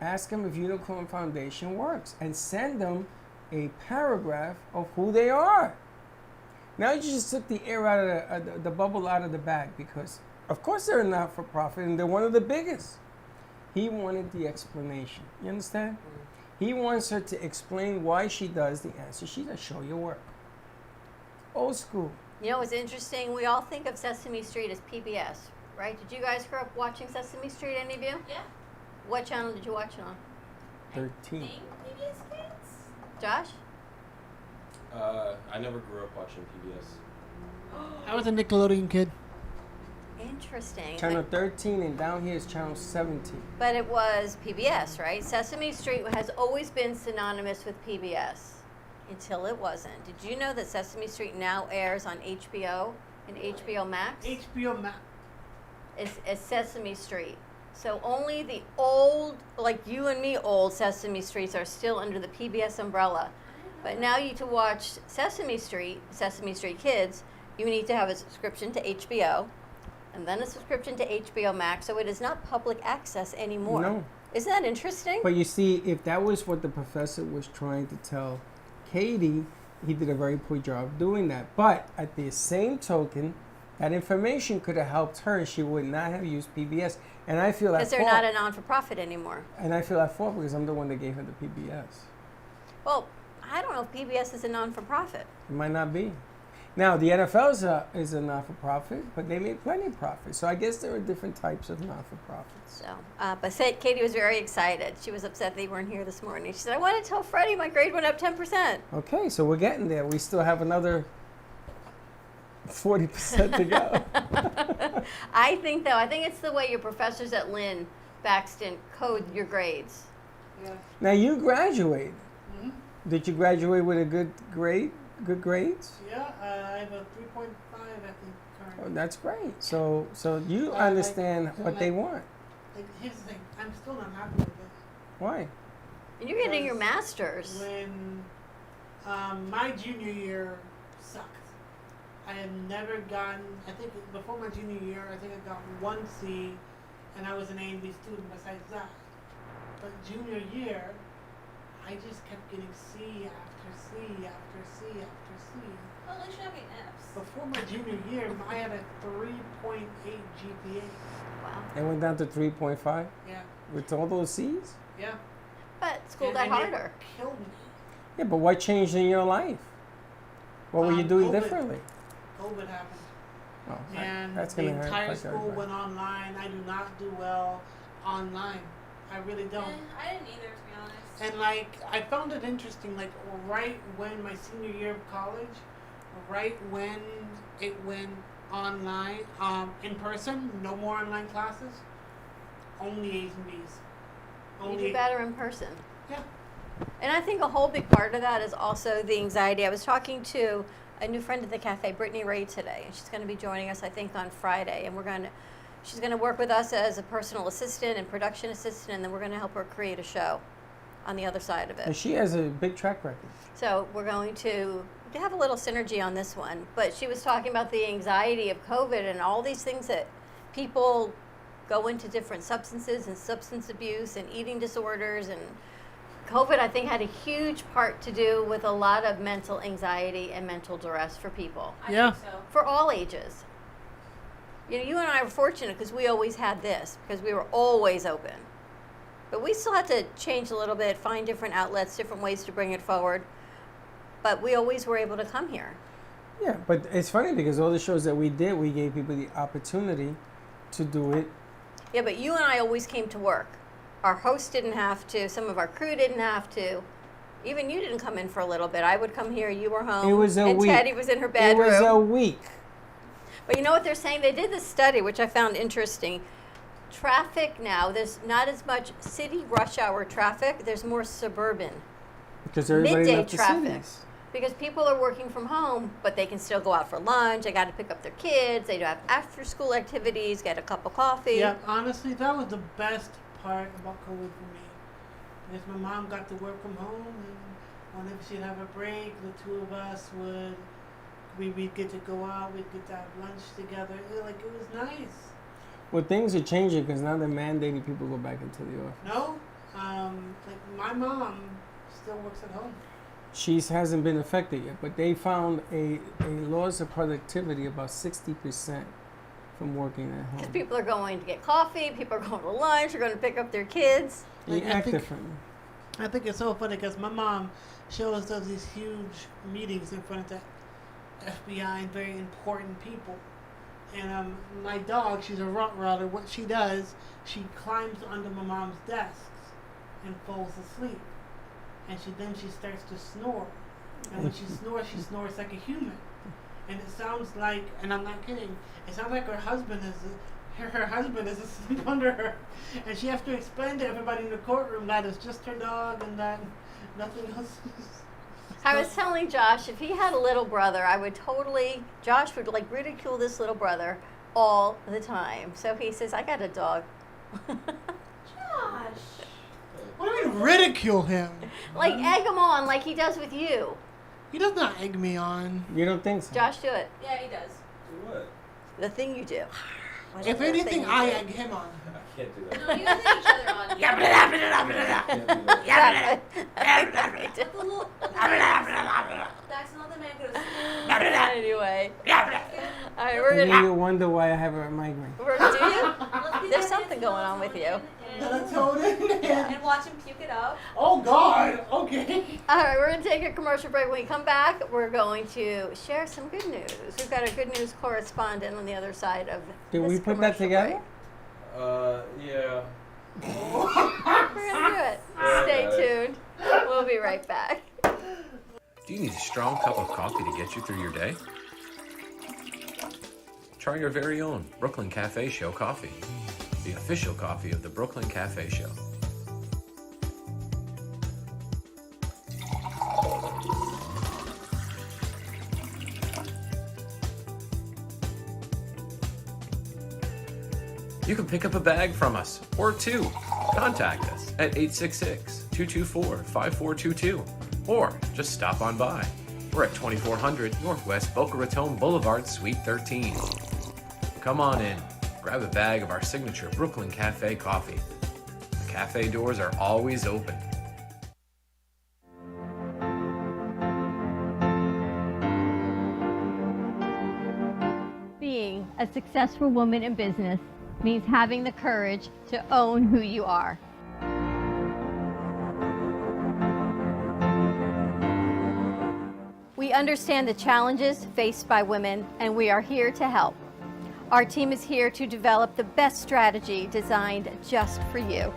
Ask them if Unicorn Foundation works and send them a paragraph of who they are. Now you just took the air out of the bubble out of the bag because, of course, they're a not-for-profit and they're one of the biggest. He wanted the explanation. You understand? He wants her to explain why she does the answer. She does show your work. Old school. You know what's interesting? We all think of Sesame Street as PBS, right? Did you guys grow up watching Sesame Street, any of you? Yeah. What channel did you watch it on? 13. Think PBS Kids? Josh? I never grew up watching PBS. I was a Nickelodeon kid. Interesting. Channel 13 and down here is channel 17. But it was PBS, right? Sesame Street has always been synonymous with PBS until it wasn't. Did you know that Sesame Street now airs on HBO and HBO Max? HBO Max. It's Sesame Street. So only the old, like you and me, old Sesame Streets are still under the PBS umbrella. But now you to watch Sesame Street Kids, you need to have a subscription to HBO. And then a subscription to HBO Max, so it is not public access anymore. No. Isn't that interesting? But you see, if that was what the professor was trying to tell Katie, he did a very poor job doing that. But at the same token, that information could have helped her and she would not have used PBS. And I feel at Because they're fault. not a non-for-profit anymore. And I feel at fault because I'm the one that gave her the PBS. Well, I don't know if PBS is a non-for-profit. It might not be. Now, the NFL is a not-for-profit, but they make plenty of profit. So I guess there are different types of not-for-profits. So, but Katie was very excited. She was upset they weren't here this morning. She said, I want to tell Freddie my grade went up 10%. Okay, so we're getting there. We still have another 40% to go. I think it's the way your professors at Lynn Baxton code your grades. Yeah. Now, you graduated. Mhm. Did you graduate with a good grade? Good grades? Yeah, I have a 3.5, I think, Oh, currently. that's great. So you I understand like- what they want. Like, here's the thing, I'm still not happy with it. Why? And you're getting your Because master's. When my junior year sucked. I had never gotten, I think before my junior year, I think I got 1 C, and I was an A and B student besides that. But junior year, I just kept getting C after C after C after C. Well, at least you're not getting F's. Before my junior year, I had a 3.8 GPA. Wow. It went down to 3.5 Yeah, with all those C's? yeah. But school got And harder. it killed me. Yeah, but what changed in your life? What were you doing COVID. differently? COVID happened. Oh, And that's the going to hurt. entire like school everybody. went online. I do not do well online. I really don't. I didn't either, to be honest. And like, I found it interesting, like right when my senior year of college, right when it went online, in person, no more online classes, only A's and B's. You do better in person. Yeah. And I think a whole big part of that is also the anxiety. I was talking to a new friend at the cafe, Brittany Ray, today, and she's going to be joining us, I think, on Friday. And she's going to work with us as a personal assistant and production assistant, and then we're going to help her create a show on the other side of it. And she has a big track record. So we're going to have a little synergy on this one. But she was talking about the anxiety of COVID and all these things that people go into different substances and substance abuse and eating disorders. And COVID, I think, had a huge part to do with a lot of mental anxiety and mental duress for people. Yeah. I think so. For all ages. You know, you and I were fortunate because we always had this, because we were always open. But we still had to change a little bit, find different outlets, different ways to bring it forward. But we always were able to come here. Yeah, but it's funny because all the shows that we did, we gave people the opportunity to do it. Yeah, but you and I always came to work. Our host didn't have to. Some of our crew didn't have to. Even you didn't come in for a little bit. I would come here. You were home. It was a and week. Teddy was in her bedroom. It was a week. But you know what they're saying? They did this study, which I found interesting. Traffic now, there's not as much city rush hour traffic. There's more suburban. Because everybody Midday left the traffic. cities. Because people are working from home, but they can still go out for lunch. They got to pick up their kids. They do have after-school activities, get a cup of coffee. Yeah, honestly, that was the best part about COVID for me. Because my mom got to work from home, and whenever she'd have a break, the two of us we'd get to go out, we'd get to have lunch together. It was nice. Well, things are changing because now they're mandating people go back into the office. No, like my mom still works at home. She hasn't been affected yet, but they found a loss of productivity about 60% from working at Because home. people are going to get coffee, people are going to lunch, they're going to pick up their kids. You Like, I act think- differently. I think it's so funny because my mom, she always does these huge meetings in front of the FBI and very important people. And my dog, she's a Rottweiler. What she does, she climbs under my mom's desks and falls asleep. And then she starts to snore. And when she snores like a human. And it sounds like, and I'm not kidding, it sounds like her husband is asleep under her. And she has to explain to everybody in the courtroom that it's just her dog and that nothing else is. I was telling Josh, if he had a little brother, Josh would like ridicule this little brother all the time. So he says, I got a dog. Josh. What do you mean ridicule him? Like egg him on like he does with you. He does not egg me on. You don't think so? Josh, do it. Yeah, he does. Do what? The thing you do. If anything, I egg him on. I can't do that. No, you guys egg each other on. I can't do that. The little- That's not the man goes. Anyway. All right, we're And then gonna. you wonder why I have a migraine. Do you? There's something going on with you. And watch him puke it up. Oh God. Okay. All right, we're going to take a commercial break. When we come back, we're going to share some good news. We've got a good news correspondent on the other side of Did this we put that commercial together? break. Yeah. We're going to do it. Stay tuned. We'll be right back. Do you need a strong cup of coffee to get you through your day? Try your very own Brooklyn Cafe Show coffee, the official coffee of the Brooklyn Cafe Show. You can pick up a bag from us, or two. Contact us at 866-224-5422, or just stop on by. We're at 2400 Northwest Boca Raton Boulevard, Suite 13. Come on in, grab a bag of our signature Brooklyn Cafe coffee. The cafe doors are always open. Being a successful woman in business means having the courage to own who you are. We understand the challenges faced by women, and we are here to help. Our team is here to develop the best strategy designed just for you.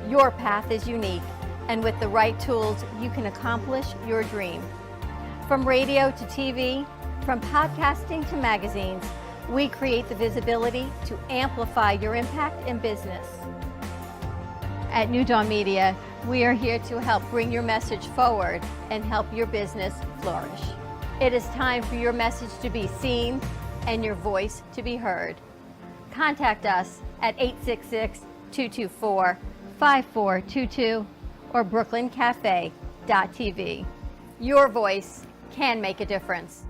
Your path is unique, and with the right tools, you can accomplish your dream. From radio to TV, from podcasting to magazines, we create the visibility to amplify your impact in business. At New Dawn Media, we are here to help bring your message forward and help your business flourish. It is time for your message to be seen and your voice to be heard. Contact us at 866-224-5422 or brooklyncafe.tv. Your voice can make a difference.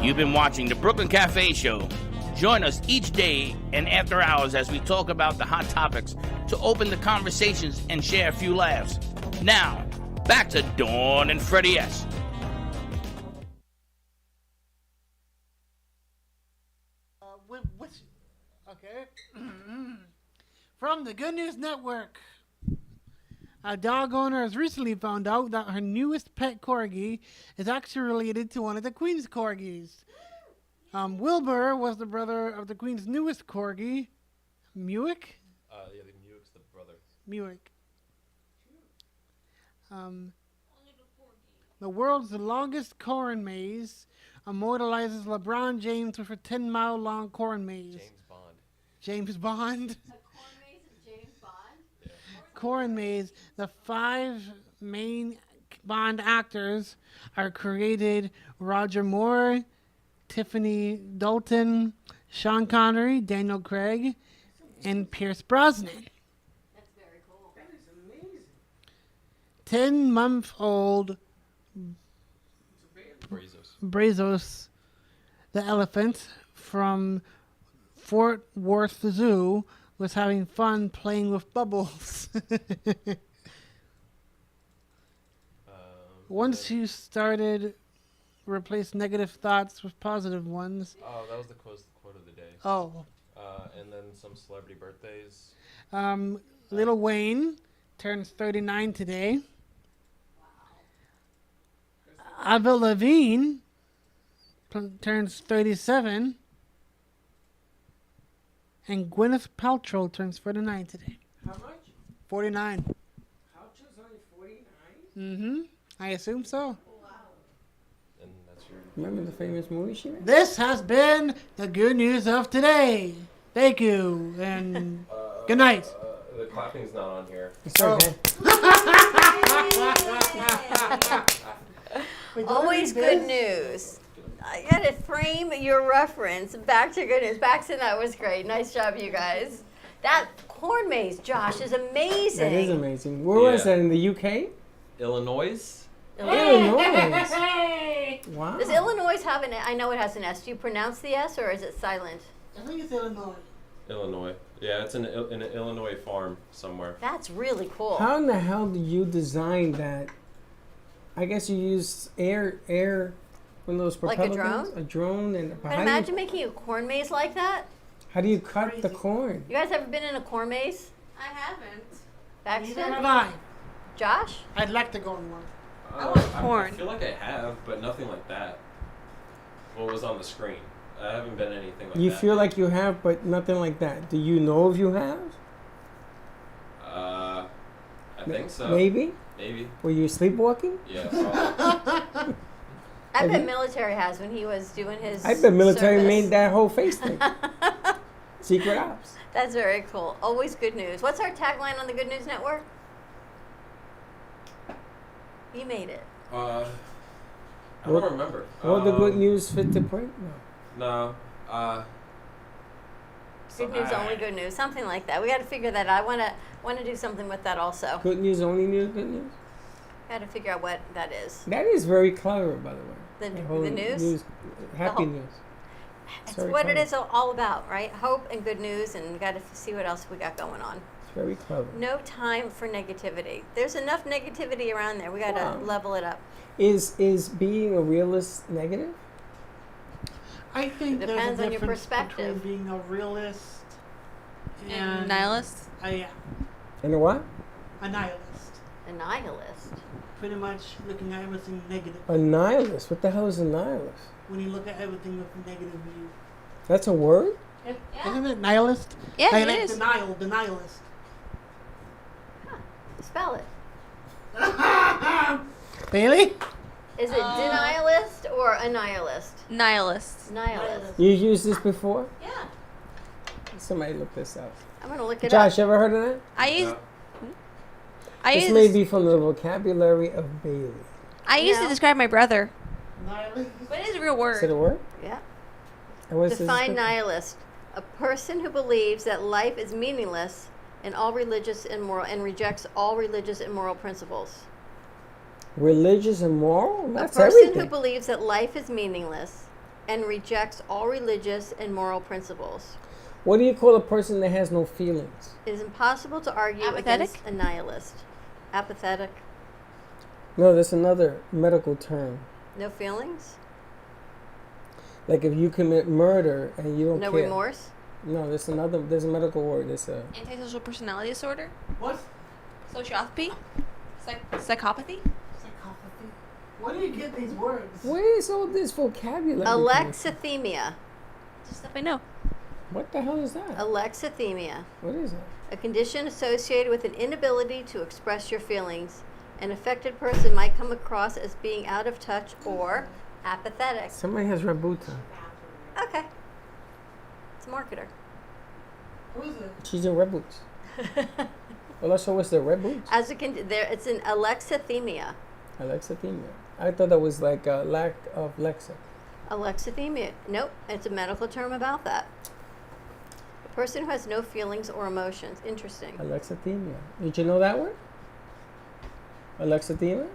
You've been watching the Brooklyn Cafe Show. Join us each day and after hours as we talk about the hot topics to open the conversations and share a few laughs. Now, back to Dawn and Freddie S. Okay. From the Good News Network. A dog owner has recently found out that her newest pet corgi is actually related to one of the Queen's corgis. Wilbur was the brother of the Queen's newest corgi, Muick. Yeah, the Muick's the brother. Muick. The world's longest corn maze immortalizes LeBron James with a 10-mile-long corn maze. James Bond. Corn maze. The 5 main Bond actors are created: Roger Moore, Tiffany Dalton, Sean Connery, Daniel Craig, and Pierce Brosnan. That's very cool. That is amazing. 10-month-old Brazos, the elephant from Fort Worth Zoo, was having fun playing with bubbles. Once you started, replace negative thoughts with positive ones. Oh, that was the quote of the day. Oh. And then some celebrity birthdays. Lil Wayne turns 39 today. Avril Lavigne turns 37. And Gwyneth Paltrow turns 49 today. How much? 49. Paltrow's only 49? Mm-hmm. I assume so. And that's your... Remember the famous movie she made? This has been the good news of today. Thank you, and good night. The clapping's not on here. Always good news. I got to frame your reference back to good news. Baxton, that was great. Nice job, you guys. That corn maze, Josh, is amazing. That is amazing. Where was that, in the UK? Illinois? Illinois. Wow. Does Illinois have an, I know it has an S. Do you pronounce the S or is it silent? I think it's Illinois. Illinois. Yeah, it's in an Illinois farm somewhere. That's really cool. How in the hell did you design that? I guess you used air, one of those Like propeller a drone? things? A drone and But imagine making a corn maze like that. How do you cut the corn? You guys ever been in a corn maze? I haven't. Neither Baxton? have I. Josh? I'd like to go in one. I want corn. I feel like I have, but nothing like that. What was on the screen? I haven't been anything like You that. feel like you have, but nothing like that. Do you know if you have? I think so. Maybe? Maybe. Were you sleepwalking? Yeah. I bet military has when he was doing his I bet military service. made that whole face thing. Secret Ops. That's very cool. Always good news. What's our tagline on the Good News Network? You made it. I don't remember. All the good news fit to print? No. No. Good news, only good news. Something like that. We got to figure that out. I want to do something with that also. Good news, only news, good news? Got to figure out what that is. That is very clever, by the way. The news? Happy The whole- news. It's very what clever. it is all about, right? Hope and good news, and we got to see what else we got going on. It's very clever. No time for negativity. There's enough negativity around there. We got to level it up. Is being a realist negative? I think It depends there's on a your difference perspective. between being a realist And nihilist? Yeah. And a what? A nihilist. A nihilist. Pretty much looking at everything negative. A nihilist? What the hell is a nihilist? When you look at everything with a negative view. That's a word? Isn't it nihilist? Yeah, like, it like is. Denial, the nihilist. Spell it. Bailey? Is it denialist or a nihilist? Nihilist. Nihilist. You used this before? Yeah. Somebody look this up. I'm gonna look it Josh, up. you ever heard of that? I use. This may be from the vocabulary of Bailey. I used to No. describe my brother, Nihilist. but it is a real word. Is it a word? Yeah. And what's this Define description? nihilist: a person who believes that life is meaningless and all religious and moral, and rejects all religious and moral principles. Religious and moral? That's a person everything. who believes that life is meaningless and rejects all religious and moral principles. What do you call a person that has no feelings? It is impossible to argue Apathetic? against a nihilist. Apathetic. No, that's another medical term. No feelings. Like if you commit murder and you don't No care. remorse. No, there's another. There's a medical word. It's a. Antisocial personality disorder. What? Sociopathy. Psychopathy. Psychopathy. Where do you get these words? Where is all this vocabulary? Alexithymia. Just stuff I know. What the hell is that? Alexithymia. What is it? A condition associated with an inability to express your feelings. An affected person might come across as being out of touch or apathetic. Somebody has Rabuta. Okay. It's a marketer. Who is it? She's in Red Boots. Well, also, what's the Red Boots? As there, it's an alexithymia. Alexithymia. I thought that was like a lack of lexa. Alexithymia. Nope. It's a medical term about that. A person who has no feelings or emotions. Interesting. Alexithymia. Did you know that one? Alexithymia?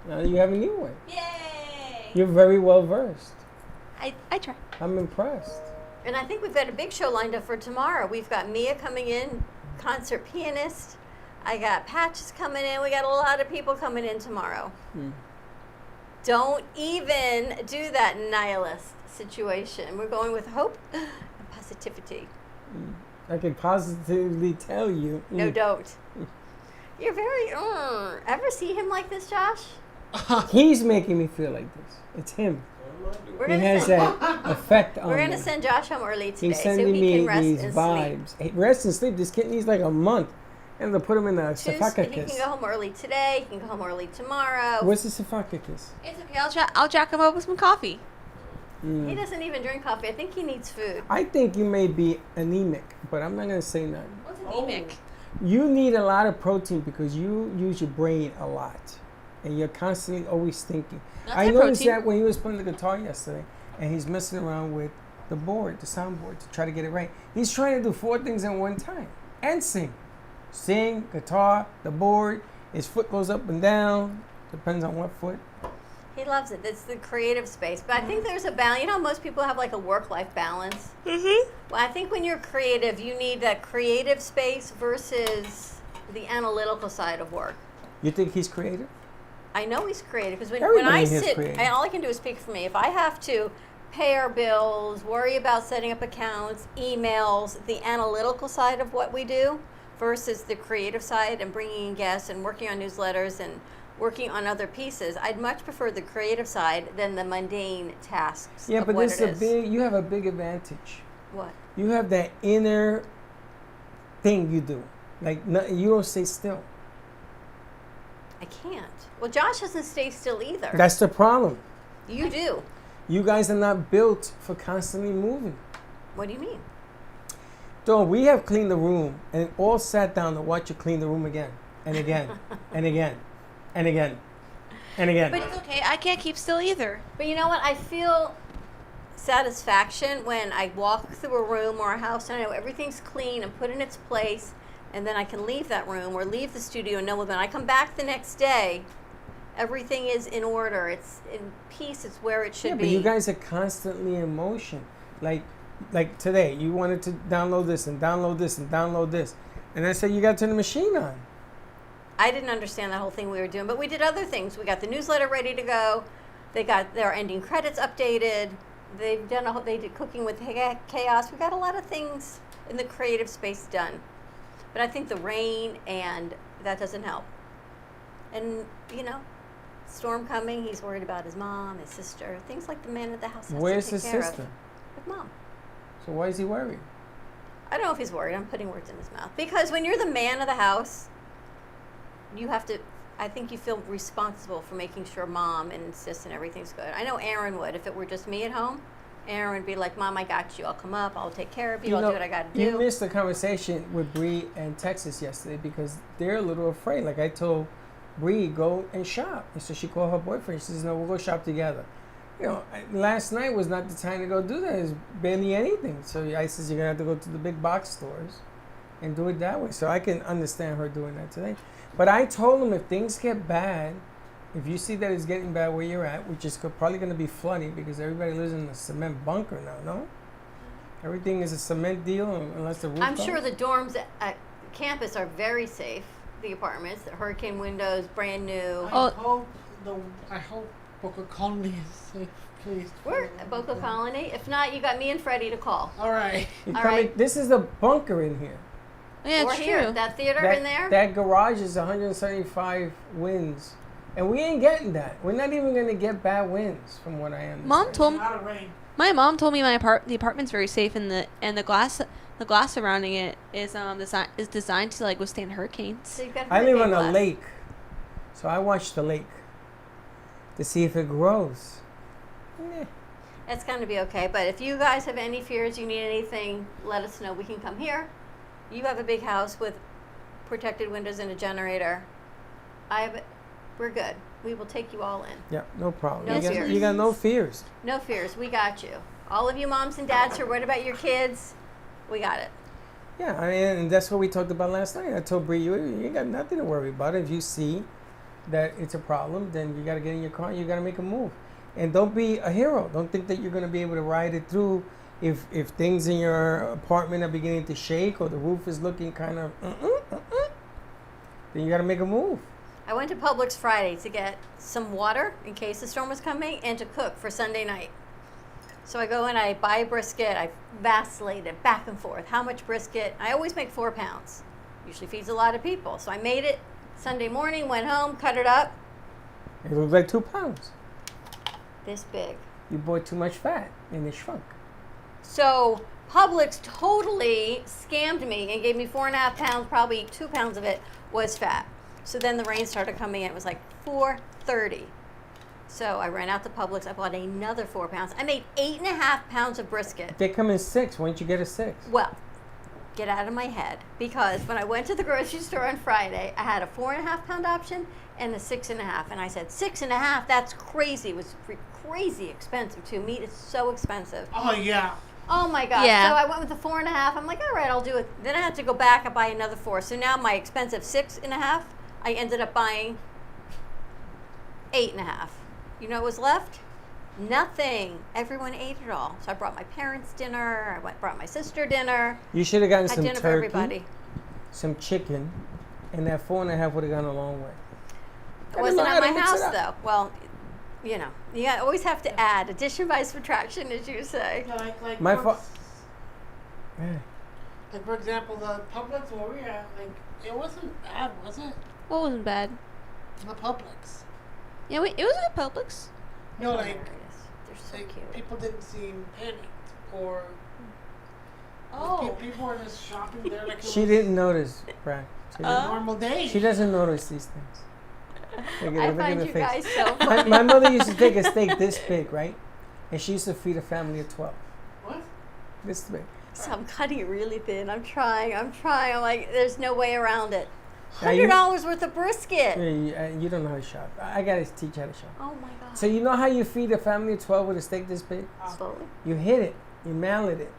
Now you have a new one. Yay! You're very well versed. I try. I'm impressed. And I think we've got a big show lined up for tomorrow. We've got Mia coming in, concert pianist. I got Patches coming in. We got a lot of people coming in tomorrow. Don't even do that nihilist situation. We're going with hope and positivity. I can positively tell you. No, don't. You're very. Ever see him like this, Josh? He's making me feel like this. It's him. We're He gonna has send, that effect on We're me. gonna send Josh home early today He's so sending he me can rest these and vibes. Hey, rest and sleep. This kid needs like a month. And they'll put him in the sleep. He can sarcophagus. go home early today. He can go home early tomorrow. What's the sarcophagus? It's okay. I'll jack him up with some coffee. He doesn't even drink coffee. I think he needs food. I think you may be anemic, but I'm not going to say nothing. What's anemic? You need a lot of protein because you use your brain a lot. And you're constantly always thinking. Not I that noticed protein. that when he was playing the guitar yesterday and he's messing around with the board, the soundboard, to try to get it right. He's trying to do 4 things at one time and sing. Sing, guitar, the board. His foot goes up and down. Depends on what foot. He loves it. It's the creative space. But I think there's a balance. You know, most people have like a work-life balance. Well, I think when you're creative, you need that creative space versus the analytical side of work. You think he's creative? I know he's creative because when Everybody I in here is sit, creative. and all I can do is speak for me. If I have to pay our bills, worry about setting up accounts, emails, the analytical side of what we do versus the creative side and bringing in guests and working on newsletters and working on other pieces, I'd much prefer the creative side than the mundane tasks. Yeah, of but what this it is a big. You have a big advantage. What? You have that inner thing you do. Like you don't stay still. I can't. Well, Josh doesn't stay still either. That's the problem. You do. You guys are not built for constantly moving. What do you mean? Dawn, we have cleaned the room and all sat down to watch you clean the room again and again and again and again and again. But it's okay. I can't keep still either. But you know what? I feel satisfaction when I walk through a room or a house and I know everything's clean and put in its place, and then I can leave that room or leave the studio and know when I come back the next day, everything is in order. It's in peace. It's where it should Yeah, be. but you guys are constantly in motion. Like today, you wanted to download this and download this and download this. And I said, you got to turn the machine on. I didn't understand that whole thing we were doing, but we did other things. We got the newsletter ready to go. They got their ending credits updated. They've done they did Cooking with Chaos. We got a lot of things in the creative space done. But I think the rain and that doesn't help. And, you know, storm coming, he's worried about his mom, his sister, things like the man at the house has Where's to take his care sister? of. With mom. So why is he worried? I don't know if he's worried. I'm putting words in his mouth. Because when you're the man of the house, you have to I think you feel responsible for making sure Mom insists and everything's good. I know Aaron would. If it were just me at home, Aaron would be like, Mom, I got you. I'll come up. I'll take care of you. I'll do what I got to do. You missed the conversation with Bree and Texas yesterday because they're a little afraid. Like I told Bree, go and shop. And so she called her boyfriend. She says, no, we'll go shop together. You know, last night was not the time to go do that. It's barely anything. So I says, you're going to have to go to the big box stores and do it that way. So I can understand her doing that today. But I told them if things get bad, if you see that it's getting bad where you're at, which is probably going to be flooding because everybody lives in a cement bunker now, no? Everything is a cement deal unless the roof I'm goes. sure the dorms at campus are very safe. The apartments, the hurricane windows, brand new. I hope Boca Colony is safe, please. We're at Boca Colony. If not, you got me and Freddie to call. All right. You're All coming- right. This is the bunker in here. Yeah, or it's here, true. that theater That, in there. that garage is 175 winds. And we ain't getting that. We're not even going to get bad winds from what I understand. Mom told Not a rain. my mom told me the apartment's very safe and the glass surrounding it is designed to like withstand hurricanes. So you've got I live on hurricane a glass. lake. So I watch the lake to see if it grows. Eh. It's going to be okay. But if you guys have any fears, you need anything, let us know. We can come here. You have a big house with protected windows and a generator. We're good. We will take you all in. Yeah, no problem. No fears. You got no fears. No fears. We got you. All of you moms and dads who are worried about your kids, we got it. Yeah, I mean, and that's what we talked about last night. I told Bree, you ain't got nothing to worry about. If you see that it's a problem, then you got to get in your car and you got to make a move. And don't be a hero. Don't think that you're going to be able to ride it through if things in your apartment are beginning to shake or the roof is looking kind of, then you got to make a move. I went to Publix Friday to get some water in case the storm was coming and to cook for Sunday night. So I go and I buy a brisket. I vacillate it back and forth. How much brisket? I always make 4 pounds. Usually feeds a lot of people. So I made it Sunday morning, went home, cut it up. It looked like 2 pounds. This big. You bought too much fat and it shrunk. So Publix totally scammed me and gave me 4.5 pounds, probably 2 pounds of it was fat. So then the rain started coming in. It was like 4:30. So I ran out to Publix. I bought another 4 pounds. I made 8.5 pounds of brisket. They come in 6. Why don't you get a 6? Well, get out of my head. Because when I went to the grocery store on Friday, I had a 4.5 pound option and a 6.5. And I said, 6.5, that's crazy. It was crazy expensive too. Meat is so expensive. Oh, yeah. Oh my gosh. Yeah. So I went with the 4.5. I'm like, all right, I'll do it. Then I had to go back and buy another 4. So now my expensive 6.5, I ended up buying 8.5. You know what was left? Nothing. Everyone ate it all. So I brought my parents dinner. I brought my sister dinner. You should have gotten Had some dinner for turkey, everybody. some chicken, and that 4.5 would have gone a long way. It wasn't at my house though. Well, you know, you always have to add addition by subtraction, as you say. Yeah, like My for- Yeah. Like for example, the Publix where we at, like it wasn't bad, was it? What wasn't bad? The Publix. Yeah, it was a Publix. No, like Hilarious. They're so like, cute. people didn't seem panicked or. Oh. People were just shopping there like it She was didn't notice, Brad. She, a didn't, normal day. she doesn't notice these things. Look at I her, look at find her you face. guys so My funny. mother used to take a steak this big, right? And she used to feed a family of 12. What? This big. So I'm cutting it really thin. I'm trying. I'm like, there's no way around it. Now you- $100 worth of brisket. You don't know how to shop. I gotta teach you how to shop. Oh my God. So you know how you feed a family of 12 with a steak this big? Slowly. You hit it, you mallet it,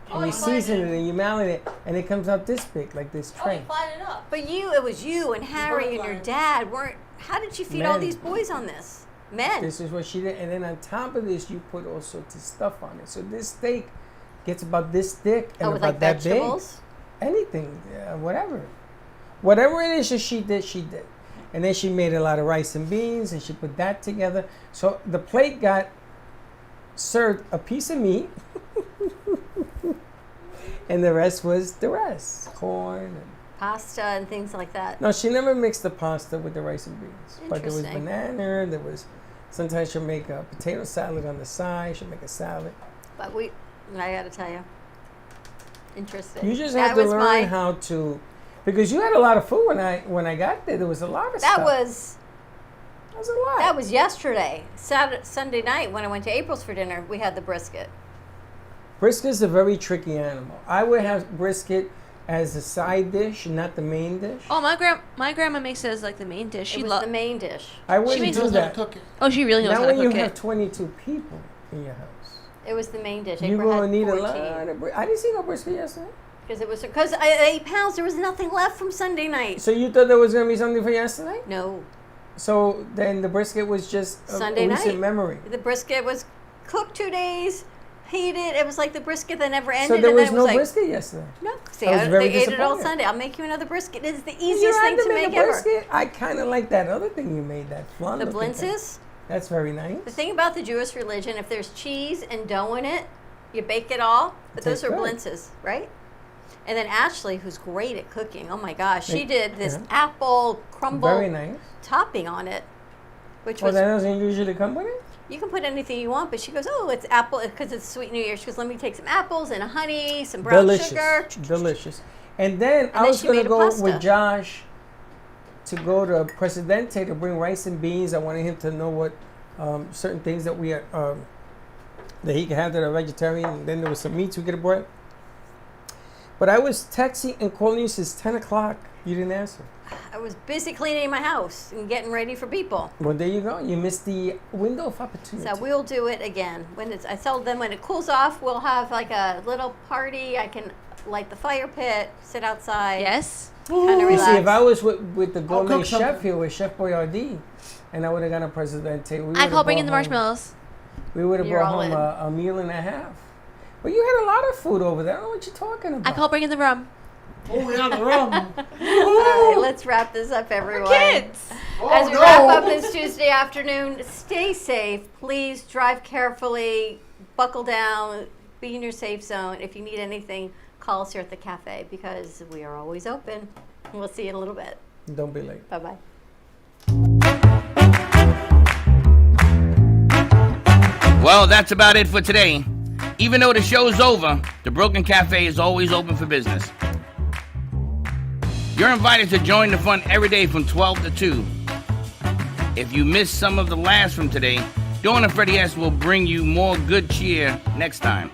Oh, and you you flatten season it. it, and you mallet it, and it comes out this big, like this tray. Flatten it up. But it was you and Harry and your dad weren't. How did you feed all Men. these boys on this? Men. This is what she did, and then on top of this, you put all sorts of stuff on it. So this steak gets about this thick and with about like that vegetables. big. Anything, whatever it is that she did, and then she made a lot of rice and beans, and she put that together. So the plate got served a piece of meat, and the rest was corn. And Pasta and things like that. no, she never mixed the pasta with the rice and beans. But there was Interesting. banana. There was sometimes she'll make a potato salad on the side. She'll make a salad. But I got to tell you, interesting. You just That have to was learn my- how to. Because you had a lot of food when I got there. There was a lot of That stuff. was a lot. That was yesterday. Sunday night when I went to April's for dinner, we had the brisket. Brisket's a very tricky animal. I would have brisket as a side dish, not the main dish. Oh, my grandma makes it as like the main dish. She It was loves the main dish. I wouldn't makes do it that. Cook it. Oh, she really knows Not how to when you cook have it. 22 people in your house. It was the main dish. You're April going to had need a 14. lot of I didn't see no brisket yesterday. Because I ate 8 pounds. There was nothing left from Sunday night. So you thought there was going to be something for yesterday? No. So then the brisket was just Sunday a recent night. memory. The brisket was cooked 2 days, heated. It was like the brisket that never ended. So there and then was it no like, brisket yesterday. No. See, I was very they ate it all disappointed. Sunday. I'll make you another brisket. It is the You easiest had thing to make make a ever. brisket? I kind of like that other thing you made, that flan. The looking thing. blintzes. That's very nice. The thing about the Jewish religion, if there's cheese and dough in it, you bake it all. But those Tastes are good. blintzes, right? And then Ashley, who's great at cooking, oh my gosh, she Make- did this yeah. apple crumble Very nice. topping on it, which Well, was that doesn't usually come with it? you can put anything you want. But she goes, oh, it's apple because it's Sweet New Year. She goes, let me take some apples and honey, some brown Delicious. sugar. Delicious. And then I then was she going to made a go pasta. with Josh to go to Presidente to bring rice and beans. I wanted him to know what certain things that we that he could have that are vegetarian. And then there was some meats we could have brought. But I was texting and calling you since 10 o'clock. You didn't answer. I was busy cleaning my house and getting ready for people. Well, there you go. You missed the window of opportunity. So we'll do it again. I tell them when it cools off, we'll have like a little party. I can light the fire pit, sit outside. Yes. Kind of You relax. see, if I was with the gourmet cook chef something. here, with Chef Boyardee, and I would have gone to Presidente, I call bring in the marshmallows. We would have You're brought all home in. a meal and a half. But you had a lot of food over there. I don't know what you're talking about. I call bring in the rum. Oh, we got the rum. All right, let's wrap this up, everyone. Kids. As we wrap up this Tuesday afternoon, stay safe. Please drive carefully, buckle down, be in your safe zone. If you need anything, call us here at the cafe because we are always open. We'll see you in a little bit. Don't be late. Bye-bye. Well, that's about it for today. Even though the show's over, the Brooklyn Cafe is always open for business. You're invited to join the fun every day from 12 to 2. If you missed some of the laughs from today, Dawn and Freddie S. will bring you more good cheer next time.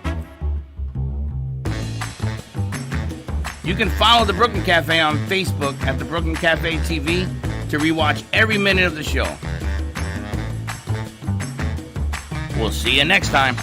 You can follow the Brooklyn Cafe on Facebook at the Brooklyn Cafe TV to rewatch every minute of the show. We'll see you next time.